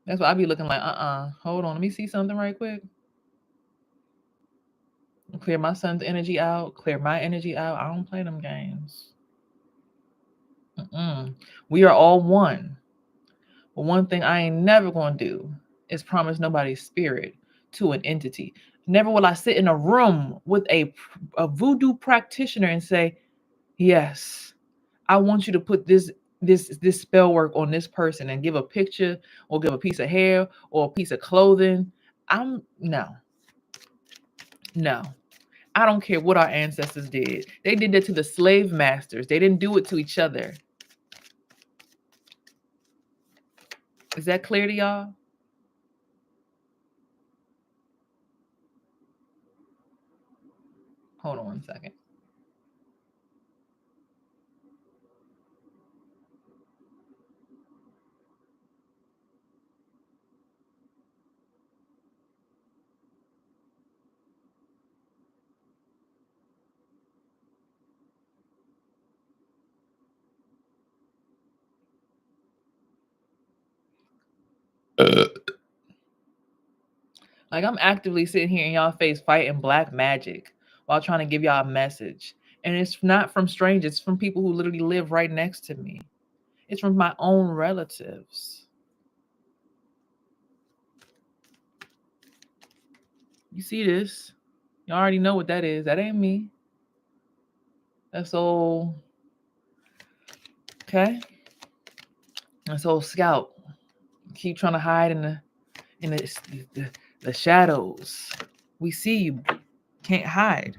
That's why I be looking like, hold on, let me see something right quick. Clear my son's energy out, clear my energy out. I don't play them games. We are all one. But one thing I ain't never gonna do is promise nobody's spirit to an entity. Never will I sit in a room with a voodoo practitioner and say, yes, I want you to put this spell work on this person and give a picture or give a piece of hair or a piece of clothing. No. I don't care what our ancestors did. They did that to the slave masters. They didn't do it to each other. Is that clear to y'all? Hold on 1 second. Like, I'm actively sitting here in y'all face fighting black magic while trying to give y'all a message. And it's not from strangers, it's from people who literally live right next to me. It's from my own relatives. You see this? You already know what that is. That ain't me. That's old. Okay? That's old Scout. Keep trying to hide in the shadows. We see you. Can't hide.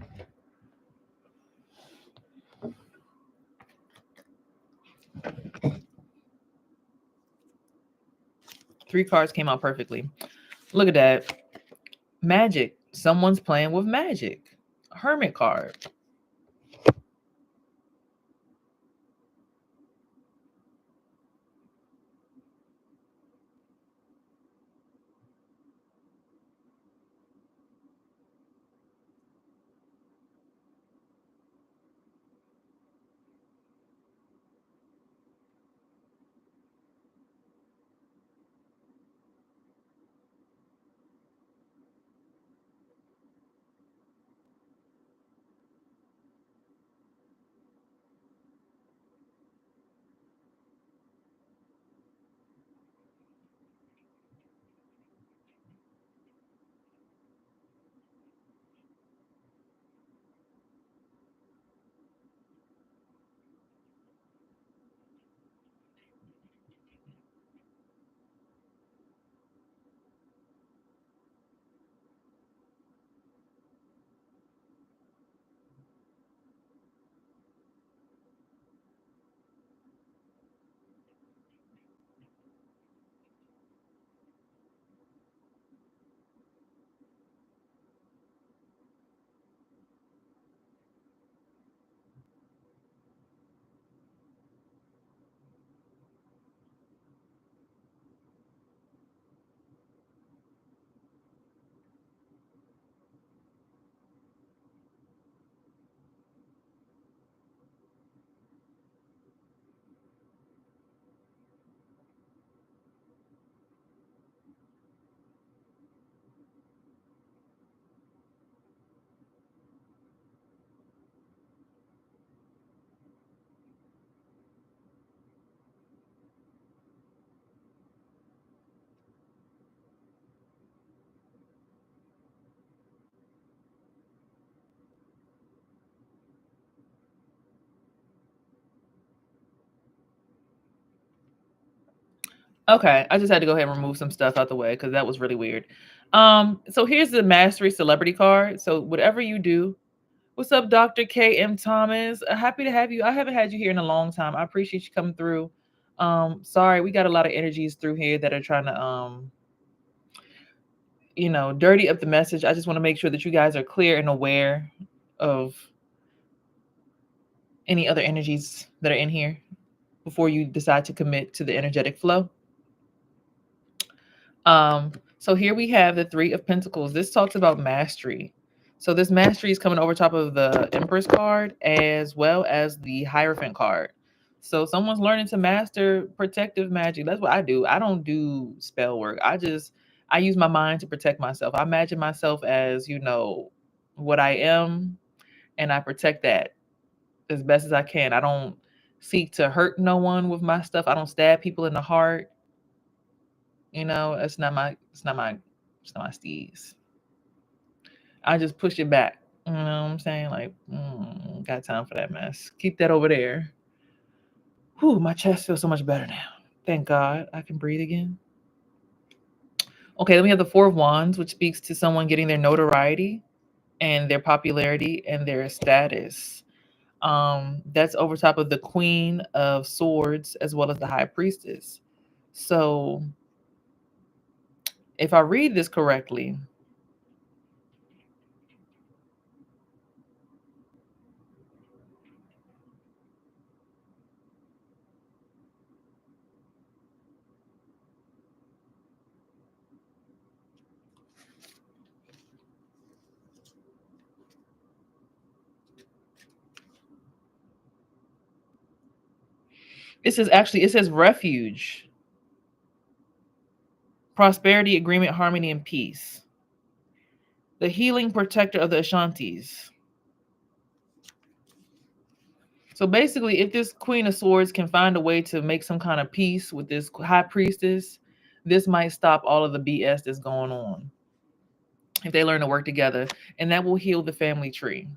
3 cards came out perfectly. Look at that. Magic. Someone's playing with magic. Hermit card. Okay, I just had to go ahead and remove some stuff out the way because that was really weird. So here's the Mastery Celebrity card. So whatever you do, what's up, Dr. K.M. Thomas? Happy to have you. I haven't had you here in a long time. I appreciate you coming through. Sorry, we got a lot of energies through here that are trying to dirty up the message. I just want to make sure that you guys are clear and aware of any other energies that are in here before you decide to commit to the energetic flow. So here we have the 3 of Pentacles. This talks about mastery. So this mastery is coming over top of the Empress card as well as the Hierophant card. So someone's learning to master protective magic. That's what I do. I don't do spell work. I use my mind to protect myself. I imagine myself as, what I am, and I protect that as best as I can. I don't seek to hurt no one with my stuff. I don't stab people in the heart. It's not my steez. I just push it back. You know what I'm saying? Like, got time for that mess. Keep that over there. Whew, my chest feels so much better now. Thank God I can breathe again. Okay, then we have the 4 of Wands, which speaks to someone getting their notoriety and their popularity and their status. That's over top of the Queen of Swords as well as the High Priestess. So if I read this correctly, it says refuge, prosperity, agreement, harmony, and peace. The healing protector of the Ashantis. So basically, if this Queen of Swords can find a way to make some kind of peace with this High Priestess, this might stop all of the BS that's going on. If they learn to work together, and that will heal the family tree.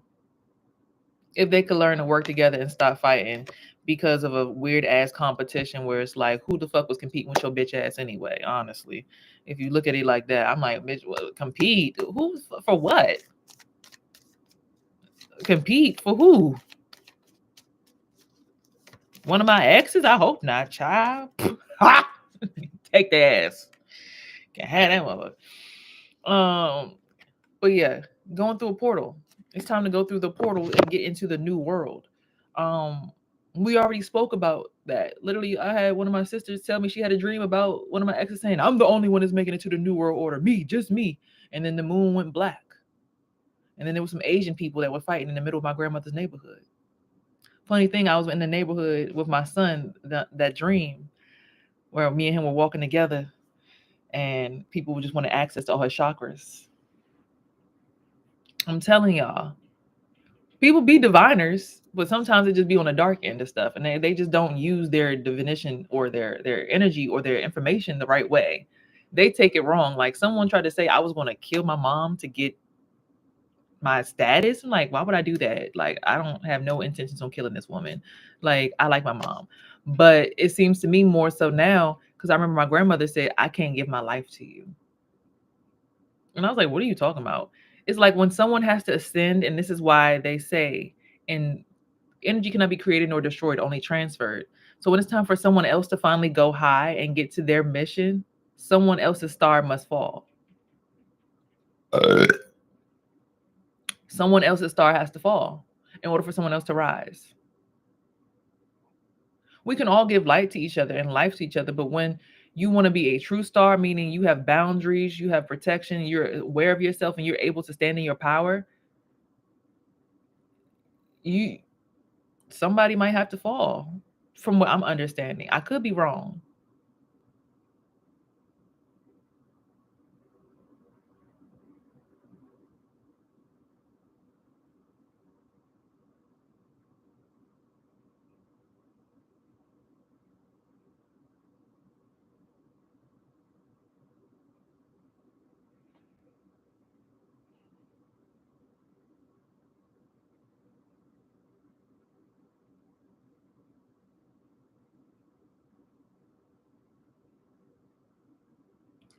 If they could learn to work together and stop fighting because of a weird ass competition where it's like, who the fuck was competing with your bitch ass anyway? Honestly, if you look at it like that, I'm like, bitch, compete? Who for what? Compete for who? One of my exes? I hope not, child. Take the ass. Can have that motherfucker. But yeah, going through a portal. It's time to go through the portal and get into the new world. Um, we already spoke about that. Literally, I had one of my sisters tell me she had a dream about one of my exes saying, "I'm the only one that's making it to the new world order. Me, just me." And then the moon went black. And then there was some Asian people that were fighting in the middle of my grandmother's neighborhood. Funny thing, I was in the neighborhood with my son that dream where me and him were walking together, and people would just want to access to all his chakras. I'm telling y'all, people be diviners, but sometimes it just be on the dark end of stuff, and they just don't use their divination or their energy or their information the right way. They take it wrong. Like someone tried to say I was going to kill my mom to get my status. I'm like, why would I do that? Like, I don't have no intentions on killing this woman. Like, I like my mom. But it seems to me more so now, because I remember my grandmother said, I can't give my life to you. And I was like, what are you talking about? It's like when someone has to ascend, and this is why they say, and energy cannot be created nor destroyed, only transferred. So when it's time for someone else to finally go high and get to their mission, someone else's star must fall. Someone else's star has to fall in order for someone else to rise. We can all give light to each other and life to each other, but when you want to be a true star, meaning you have boundaries, you have protection, you're aware of yourself, and you're able to stand in your power, you somebody might have to fall, from what I'm understanding. I could be wrong.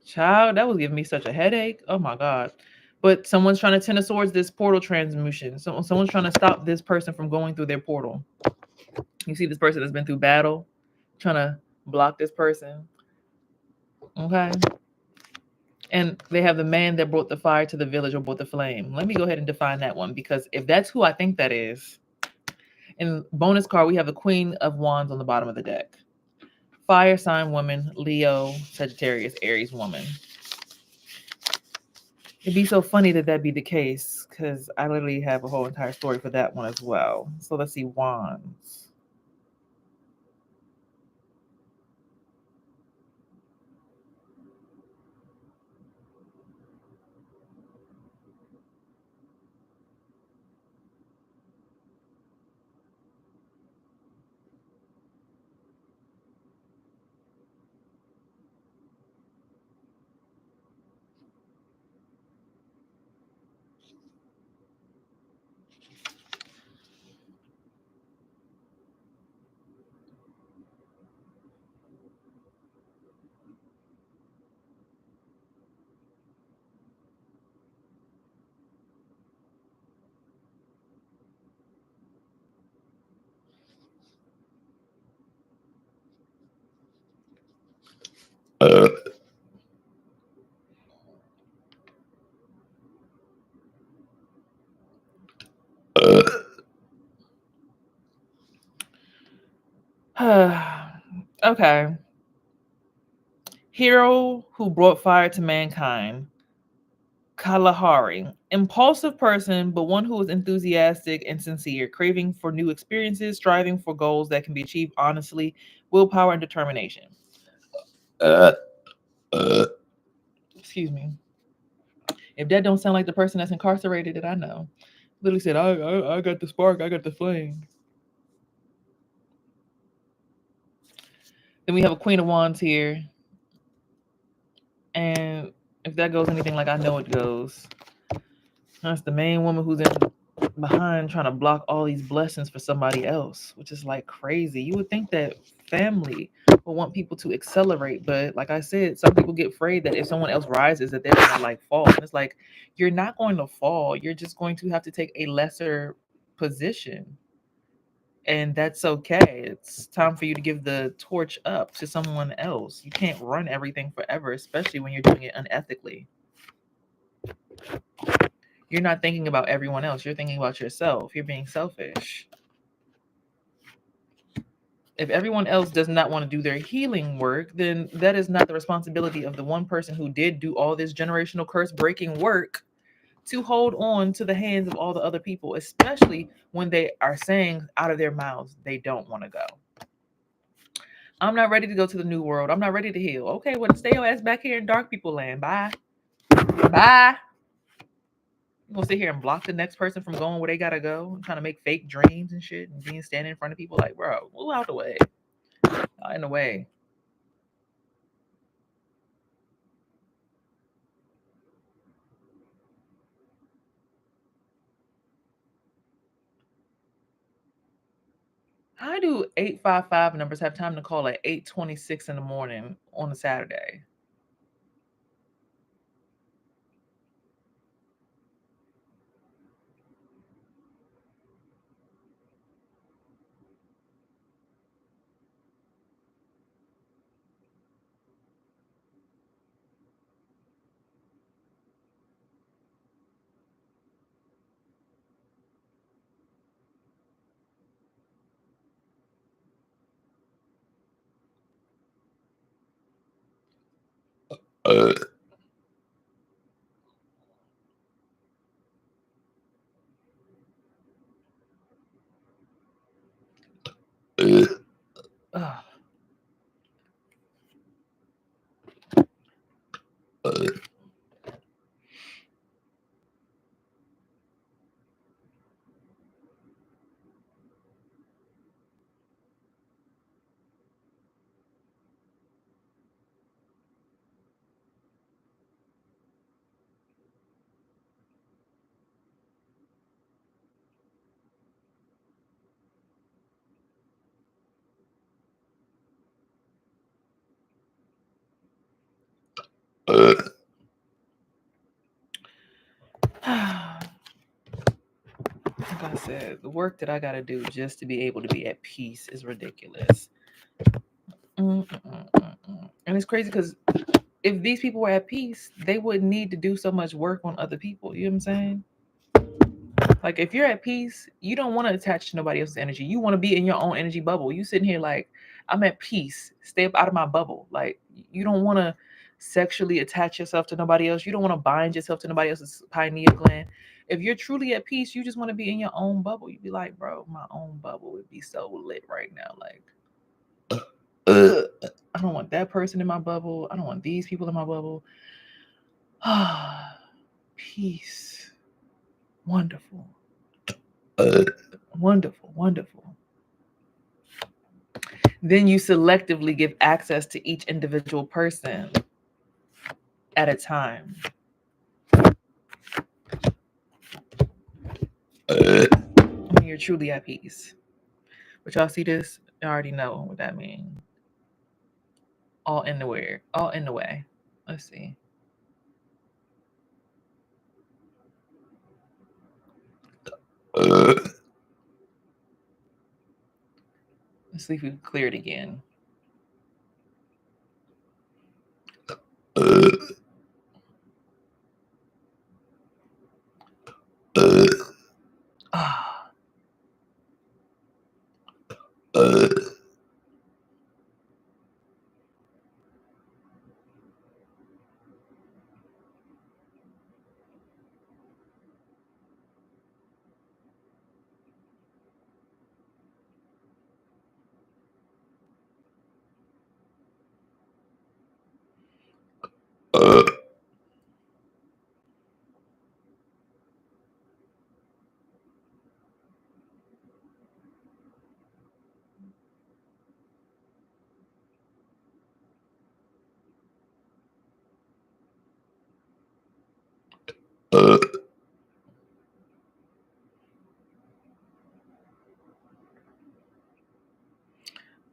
Child, that was giving me such a headache. Oh my God. But someone's trying to tend us towards this portal transmutation. Someone's trying to stop this person from going through their portal. You see this person that's been through battle, trying to block this person. Okay. And they have the man that brought the fire to the village or brought the flame. Let me go ahead and define that one, because if that's who I think that is, in bonus card, we have the Queen of Wands on the bottom of the deck. Fire sign woman, Leo, Sagittarius, Aries woman. It'd be so funny that that'd be the case, because I literally have a whole entire story for that one as well. So let's see, Wands. Okay. Hero who brought fire to mankind. Kalahari. Impulsive person, but one who is enthusiastic and sincere, craving for new experiences, striving for goals that can be achieved honestly, willpower and determination. Uh, Excuse me. If that don't sound like the person that's incarcerated, that I know. Literally said, I got the spark, I got the flame. Then we have a Queen of Wands here. And if that goes anything like I know it goes, that's the main woman who's in behind trying to block all these blessings for somebody else, which is like crazy. You would think that family would want people to accelerate, but like I said, some people get afraid that if someone else rises, that they're gonna like fall. And it's like, you're not going to fall. You're just going to have to take a lesser position. And that's okay. It's time for you to give the torch up to someone else. You can't run everything forever, especially when you're doing it unethically. You're not thinking about everyone else. You're thinking about yourself. You're being selfish. If everyone else does not want to do their healing work, then that is not the responsibility of the one person who did do all this generational curse breaking work to hold on to the hands of all the other people, especially when they are saying out of their mouths they don't want to go. I'm not ready to go to the new world. I'm not ready to heal. Okay, well, stay your ass back here in dark people land. Bye. Bye. You gonna sit here and block the next person from going where they gotta go, trying to make fake dreams and shit, and being standing in front of people like, bro, move out the way. Out in the way. How do 855 numbers have time to call at 8:26 in the morning on a Saturday? Uh, uh, uh, uh. Like I said, the work that I gotta do just to be able to be at peace is ridiculous. And it's crazy because if these people were at peace, they wouldn't need to do so much work on other people. You know what I'm saying? Like if you're at peace, you don't want to attach to nobody else's energy. You want to be in your own energy bubble. You sitting here like, I'm at peace. Stay up out of my bubble. Like you don't want to sexually attach yourself to nobody else. You don't want to bind yourself to nobody else's pineal gland. If you're truly at peace, you just want to be in your own bubble. You'd be like, bro, my own bubble would be so lit right now. Like, I don't want that person in my bubble. I don't want these people in my bubble. Peace. Wonderful. Wonderful. Wonderful. Then you selectively give access to each individual person at a time. When you're truly at peace. But y'all see this? I already know what that means. All in the way. All in the way. Let's see. Let's see if we can clear it again. Ah.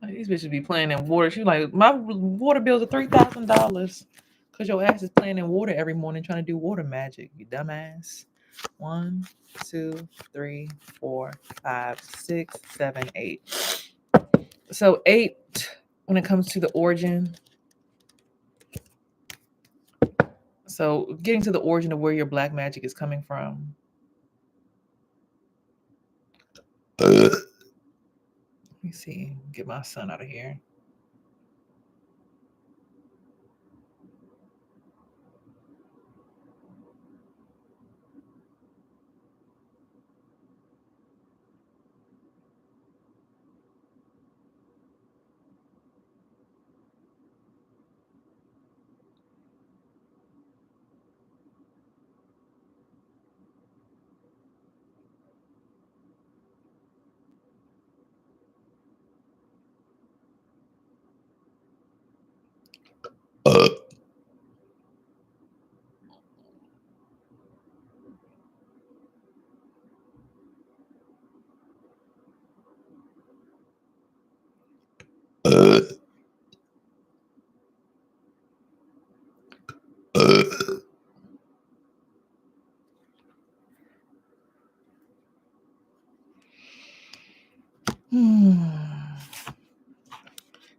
Like, these bitches be playing in water. She like, my water bills are $3,000 because your ass is playing in water every morning trying to do water magic, you dumbass. 1, 2, 3, 4, 5, 6, 7, 8. So 8, when it comes to the origin. So getting to the origin of where your black magic is coming from. Let me see. Get my son out of here.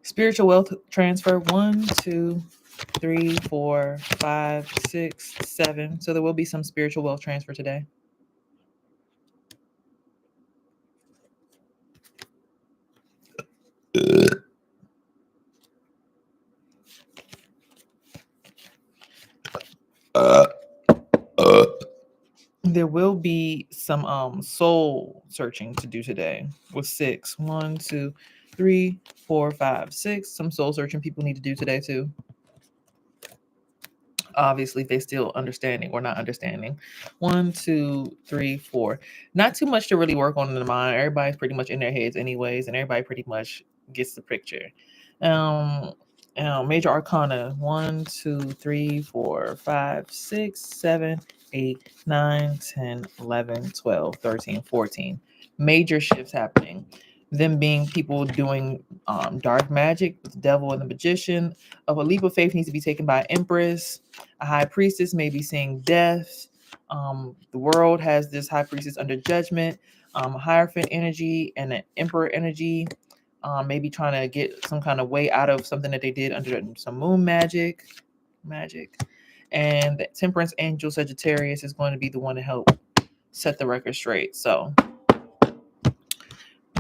Spiritual wealth transfer 1, 2, 3, 4, 5, 6, 7. So there will be some spiritual wealth transfer today. There will be some soul searching to do today with 6. 1, 2, 3, 4, 5, 6. Some soul searching people need to do today too. Obviously, if they still understanding or not understanding. 1, 2, 3, 4. Not too much to really work on in the mind. Everybody's pretty much in their heads anyways, and everybody pretty much gets the picture. Major arcana 1, 2, 3, 4, 5, 6, 7, 8, 9, 10, 11, 12, 13, 14. Major shifts happening. Them being people doing dark magic with the devil and the magician. A leap of faith needs to be taken by Empress. A high priestess may be seeing death. The world has this high priestess under judgment, a Hierophant energy, and an Emperor energy. Maybe trying to get some kind of way out of something that they did under some moon magic. And the Temperance Angel Sagittarius is going to be the one to help set the record straight. So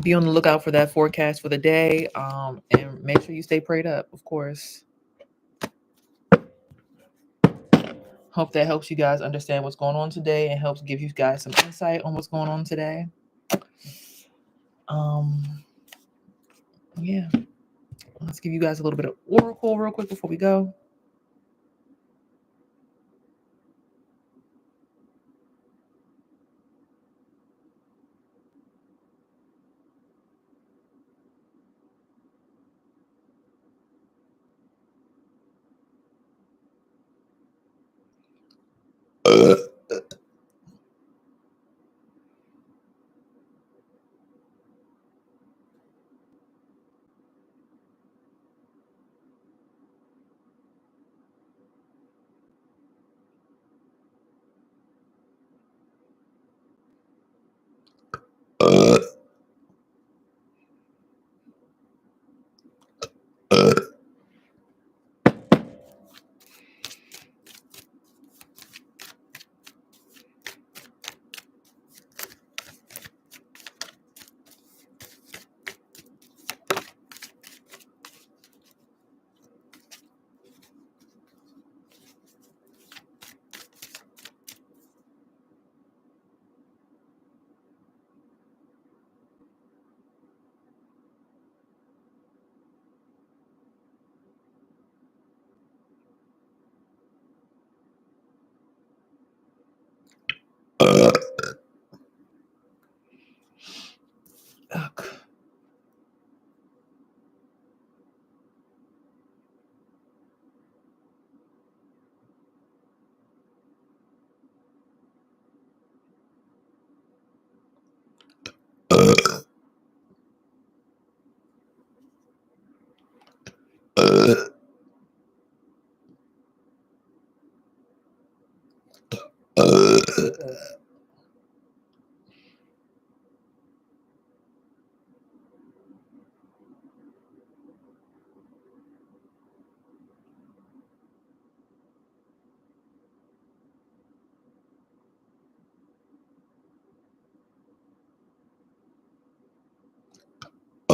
be on the lookout for that forecast for the day, and make sure you stay prayed up, of course. Hope that helps you guys understand what's going on today and helps give you guys some insight on what's going on today. Yeah. Let's give you guys a little bit of oracle real quick before we go.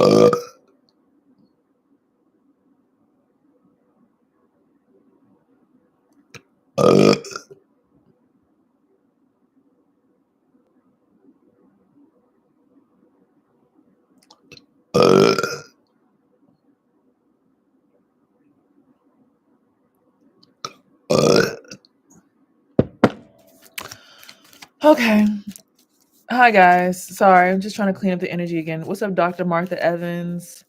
Okay. Hi guys. Sorry, I'm just trying to clean up the energy again. What's up, Dr. Martha Evans?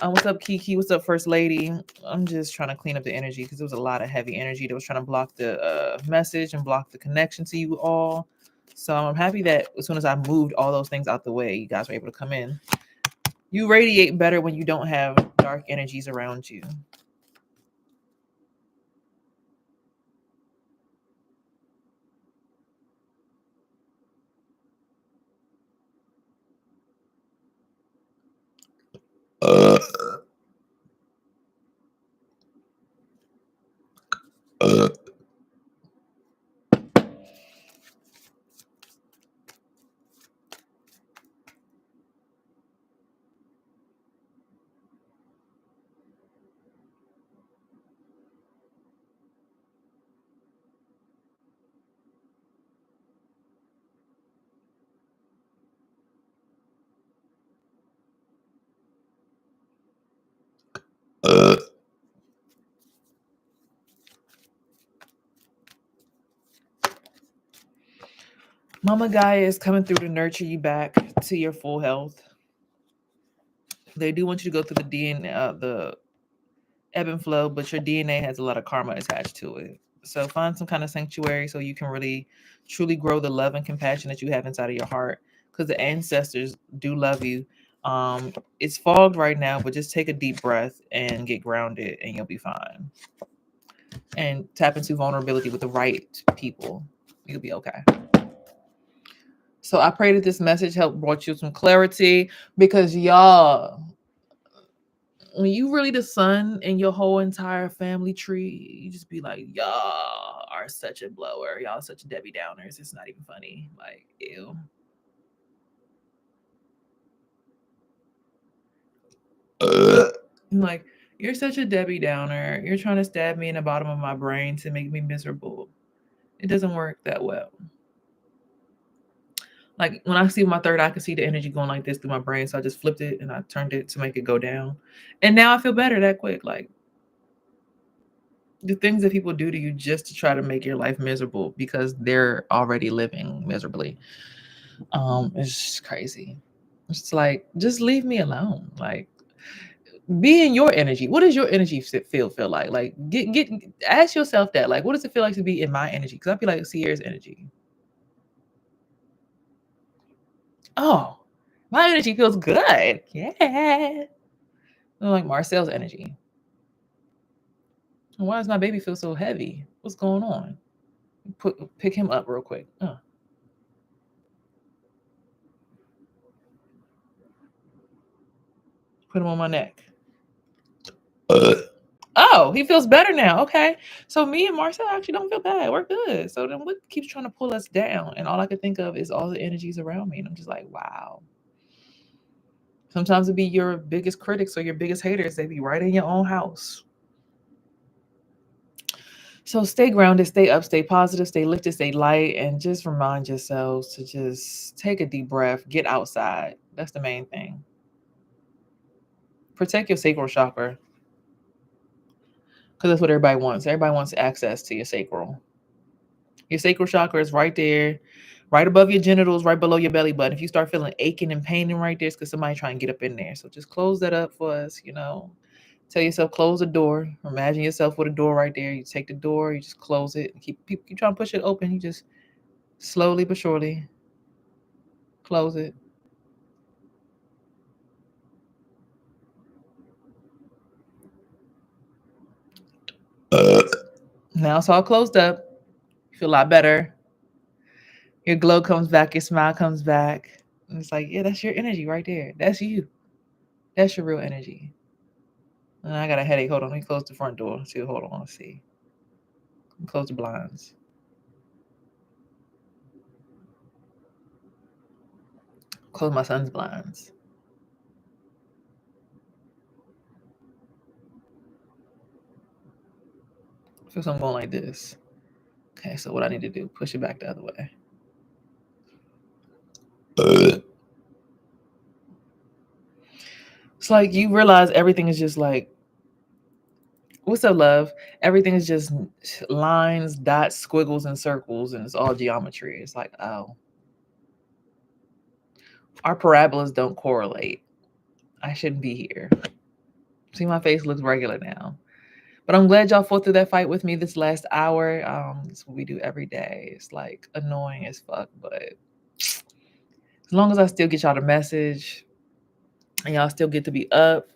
What's up, Kiki? What's up, First Lady? I'm just trying to clean up the energy because there was a lot of heavy energy that was trying to block the message and block the connection to you all. So I'm happy that as soon as I moved all those things out the way, you guys were able to come in. You radiate better when you don't have dark energies around you. Mama Gaia is coming through to nurture you back to your full health. They do want you to go through the DNA, the ebb and flow, but your DNA has a lot of karma attached to it. So find some kind of sanctuary so you can really truly grow the love and compassion that you have inside of your heart, because the ancestors do love you. It's fogged right now, but just take a deep breath and get grounded and you'll be fine. And tap into vulnerability with the right people. You'll be okay. So I pray that this message helped brought you some clarity, because y'all, when you really the sun in your whole entire family tree, you just be like, y'all are such a blower. Y'all such Debbie Downers. It's not even funny. Like, ew. Like, you're such a Debbie Downer. You're trying to stab me in the bottom of my brain to make me miserable. It doesn't work that well. Like, when I see my third eye, I can see the energy going like this through my brain. So I just flipped it and I turned it to make it go down. And now I feel better that quick. Like, the things that people do to you just to try to make your life miserable because they're already living miserably. It's crazy. It's like, just leave me alone. Like, be in your energy. What does your energy feel like? Like, get ask yourself that. Like, what does it feel like to be in my energy? Because I feel like Sierra's energy. Oh, my energy feels good. Yeah. Like Marcel's energy. Why does my baby feel so heavy? What's going on? Pick him up real quick. Put him on my neck. Oh, he feels better now. Okay. So me and Marcel actually don't feel bad. We're good. So then what keeps trying to pull us down? And all I could think of is all the energies around me. And I'm just like, wow. Sometimes it be your biggest critics or your biggest haters. They be right in your own house. So stay grounded, stay up, stay positive, stay lifted, stay light, and just remind yourselves to just take a deep breath, get outside. That's the main thing. Protect your sacral chakra, because that's what everybody wants. Everybody wants access to your sacral. Your sacral chakra is right there, right above your genitals, right below your belly button. If you start feeling aching and paining right there, it's because somebody trying to get up in there. So just close that up for us, Tell yourself, close the door. Imagine yourself with a door right there. You take the door, you just close it. Keep trying to push it open. You just slowly but surely close it. Now it's all closed up. You feel a lot better. Your glow comes back, your smile comes back. And it's like, yeah, that's your energy right there. That's you. That's your real energy. And I got a headache. Hold on. Let me close the front door too. Hold on. Let's see. Close the blinds. Close my son's blinds. So I'm going like this. Okay, so what I need to do, push it back the other way. It's like you realize everything is just like, what's up, love? Everything is just lines, dots, squiggles, and circles, and it's all geometry. It's like, oh, our parabolas don't correlate. I shouldn't be here. See, my face looks regular now. But I'm glad y'all fought through that fight with me this last hour. It's what we do every day. It's like annoying as fuck, but as long as I still get y'all the message and y'all still get to be up.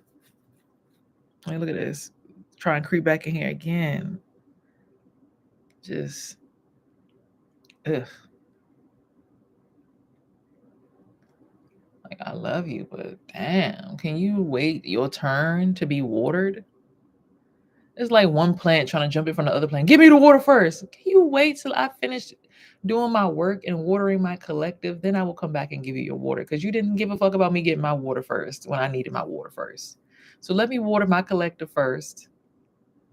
I mean, look at this. Try and creep back in here again. Just, ugh. Like, I love you, but damn, can you wait your turn to be watered? It's like one plant trying to jump in front of the other plant. Give me the water first. Can you wait till I finish doing my work and watering my collective? Then I will come back and give you your water because you didn't give a fuck about me getting my water first when I needed my water first. So let me water my collective first.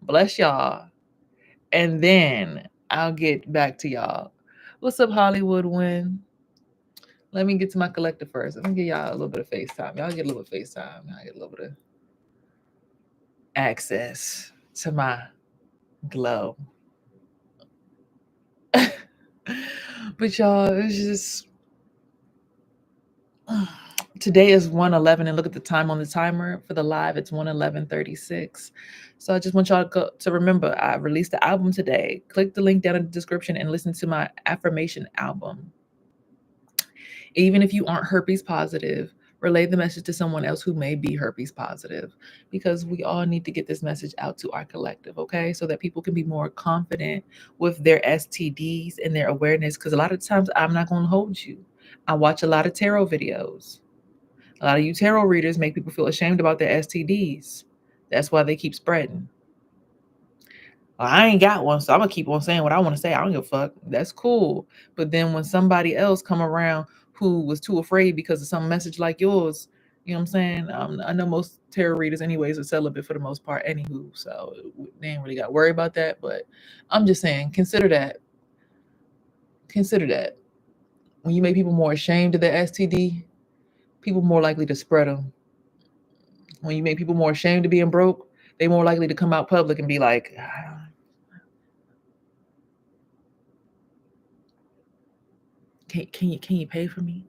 Bless y'all. And then I'll get back to y'all. What's up, Hollywood Win? Let me get to my collective first. Let me give y'all a little bit of FaceTime. Y'all get a little bit of FaceTime. I get a little bit of access to my glow. But y'all, it's just today is 1:11, and look at the time on the timer for the live. It's 1:11:36. So I just want y'all to remember I released the album today. Click the link down in the description and listen to my affirmation album. Even if you aren't herpes positive, relay the message to someone else who may be herpes positive, because we all need to get this message out to our collective, okay? So that people can be more confident with their STDs and their awareness. Because a lot of times, I'm not going to hold you. I watch a lot of tarot videos. A lot of you tarot readers make people feel ashamed about their STDs. That's why they keep spreading. Well, I ain't got one, so I'm gonna keep on saying what I want to say. I don't give a fuck. That's cool. But then when somebody else come around who was too afraid because of some message like yours, you know what I'm saying? I know most tarot readers, anyways, are celibate for the most part, anywho. So they ain't really got to worry about that. But I'm just saying, consider that. Consider that. When you make people more ashamed of their STD, people more likely to spread them. When you make people more ashamed of being broke, they more likely to come out public and be like, can you pay for me?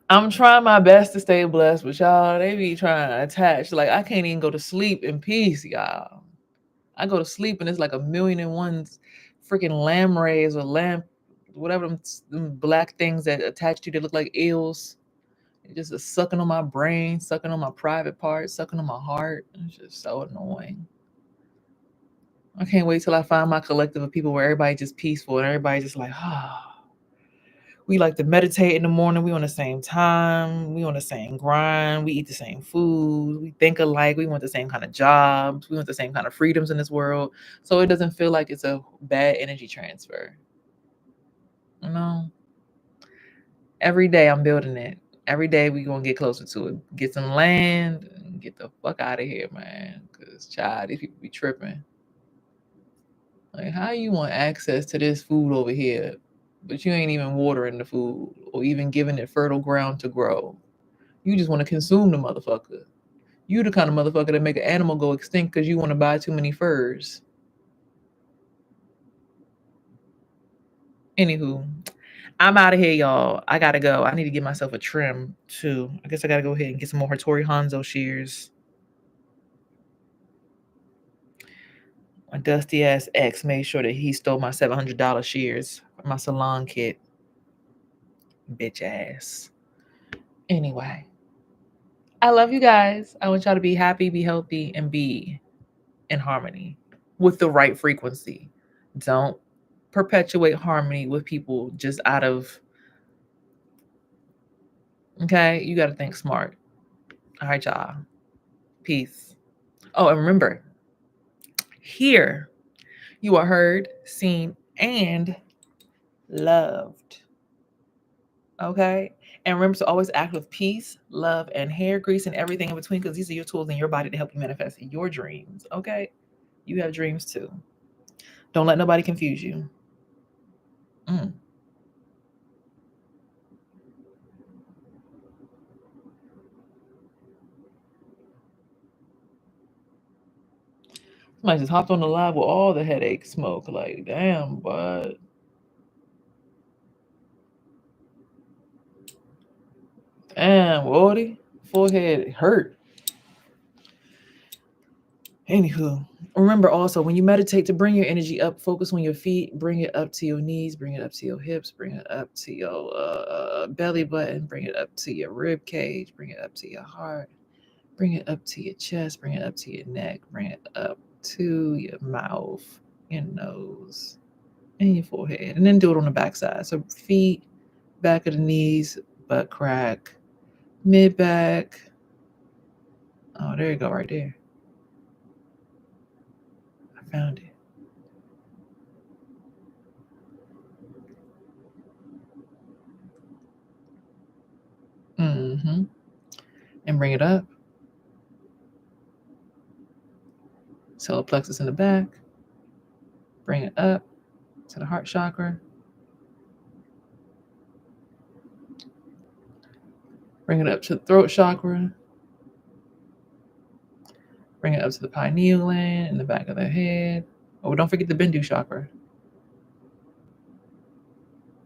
I'm trying my best to stay blessed, but y'all, they be trying to attach. Like, I can't even go to sleep in peace, y'all. I go to sleep and it's like a million and one freaking lamb rays or lamp, whatever them black things that attach to you that look like eels. It just is sucking on my brain, sucking on my private parts, sucking on my heart. It's just so annoying. I can't wait till I find my collective of people where everybody just peaceful and everybody just like, ah. We like to meditate in the morning. We on the same time. We on the same grind. We eat the same food. We think alike. We want the same kind of jobs. We want the same kind of freedoms in this world. So it doesn't feel like it's a bad energy transfer. You know, every day I'm building it. Every day we gonna get closer to it. Get some land and get the fuck out of here, man. Cause child, these people be tripping. Like, how you want access to this food over here, but you ain't even watering the food or even giving it fertile ground to grow? You just want to consume the motherfucker. You the kind of motherfucker that make an animal go extinct because you want to buy too many furs. Anywho, I'm out of here, y'all. I gotta go. I need to get myself a trim too. I guess I gotta go ahead and get some more Hattori Hanzo shears. My dusty ass ex made sure that he stole my $700 shears from my salon kit. Bitch ass. Anyway, I love you guys. I want y'all to be happy, be healthy, and be in harmony. with the right frequency. Don't perpetuate harmony with people just out of, okay, you got to think smart. All right, y'all. Peace. Oh, and remember, here you are heard, seen, and loved. Okay? And remember to always act with peace, love, and hair grease and everything in between, because these are your tools in your body to help you manifest your dreams. Okay? You have dreams too. Don't let nobody confuse you. Mm. Somebody just hopped on the live with all the headache smoke. Like, damn, but damn, Wardy, forehead hurt. Anywho, remember also when you meditate to bring your energy up, focus on your feet, bring it up to your knees, bring it up to your hips, bring it up to your belly button, bring it up to your rib cage, bring it up to your heart, bring it up to your chest, bring it up to your neck, bring it up to your mouth, your nose, and your forehead. And then do it on the back side. So feet, back of the knees, butt crack, mid back. Oh, there you go, right there. I found it. Mm-hmm. And bring it up. Solar plexus in the back. Bring it up to the heart chakra. Bring it up to the throat chakra. Bring it up to the pineal gland in the back of the head. Oh, don't forget the Bindu chakra.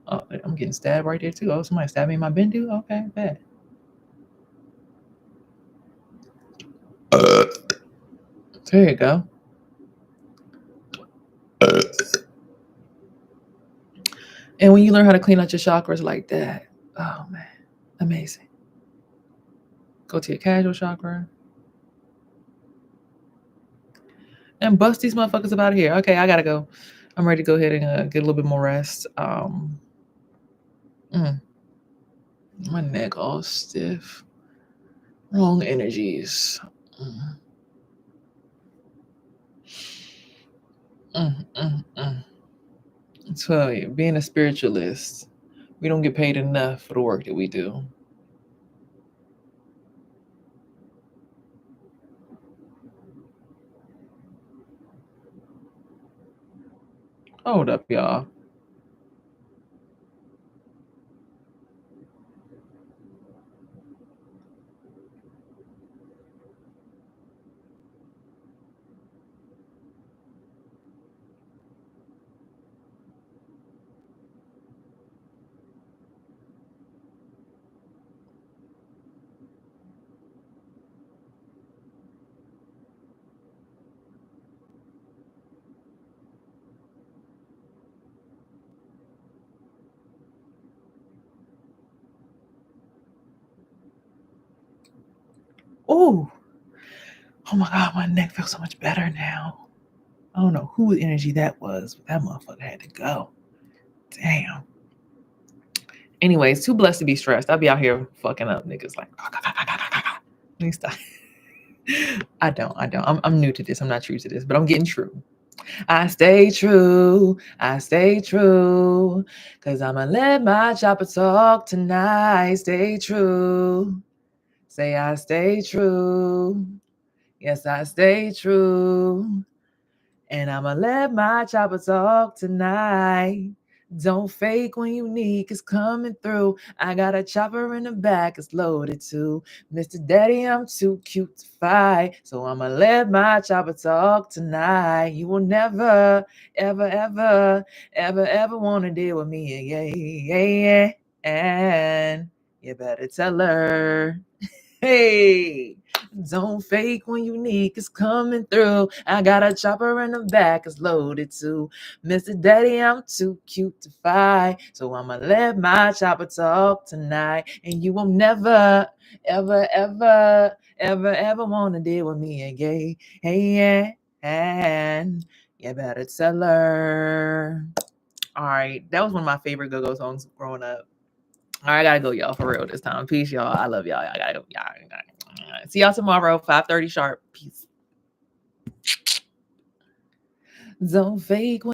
Oh, I'm getting stabbed right there too. Oh, somebody stabbed me in my Bindu? Okay, bad. There you go. And when you learn how to clean out your chakras like that, oh man, amazing. Go to your casual chakra and bust these motherfuckers up out of here. Okay, I gotta go. I'm ready to go ahead and get a little bit more rest. Mm, my neck all stiff. Wrong energies. Mm, mm, mm, mm. I tell you, being a spiritualist, we don't get paid enough for the work that we do. Hold up, y'all. Oh, oh my God, my neck feels so much better now. I don't know whose energy that was, but that motherfucker had to go. Damn. Anyways, too blessed to be stressed. I'll be out here fucking up niggas like. Let me stop. I don't. I'm new to this. I'm not true to this, but I'm getting true. I stay true. I stay true. Cause I'ma let my chopper talk tonight. Stay true. Say I stay true. Yes, I stay true. And I'ma let my chopper talk tonight. Don't fake when unique is coming through. I got a chopper in the back, it's loaded too. Mr. Daddy, I'm too cute to fight. So I'ma let my chopper talk tonight. You will never, ever wanna deal with me again. And you better tell her. Hey, don't fake when unique is coming through. I got a chopper in the back, it's loaded too. Mr. Daddy, I'm too cute to fight. So I'ma let my chopper talk tonight. And you will never, ever wanna deal with me again. Hey, yeah. and you better tell her. All right, that was one of my favorite go-go songs growing up. All right, I gotta go, y'all, for real this time. Peace, y'all. I love y'all. I gotta go. Y'all. See y'all tomorrow, 5:30 sharp. Peace. Don't fake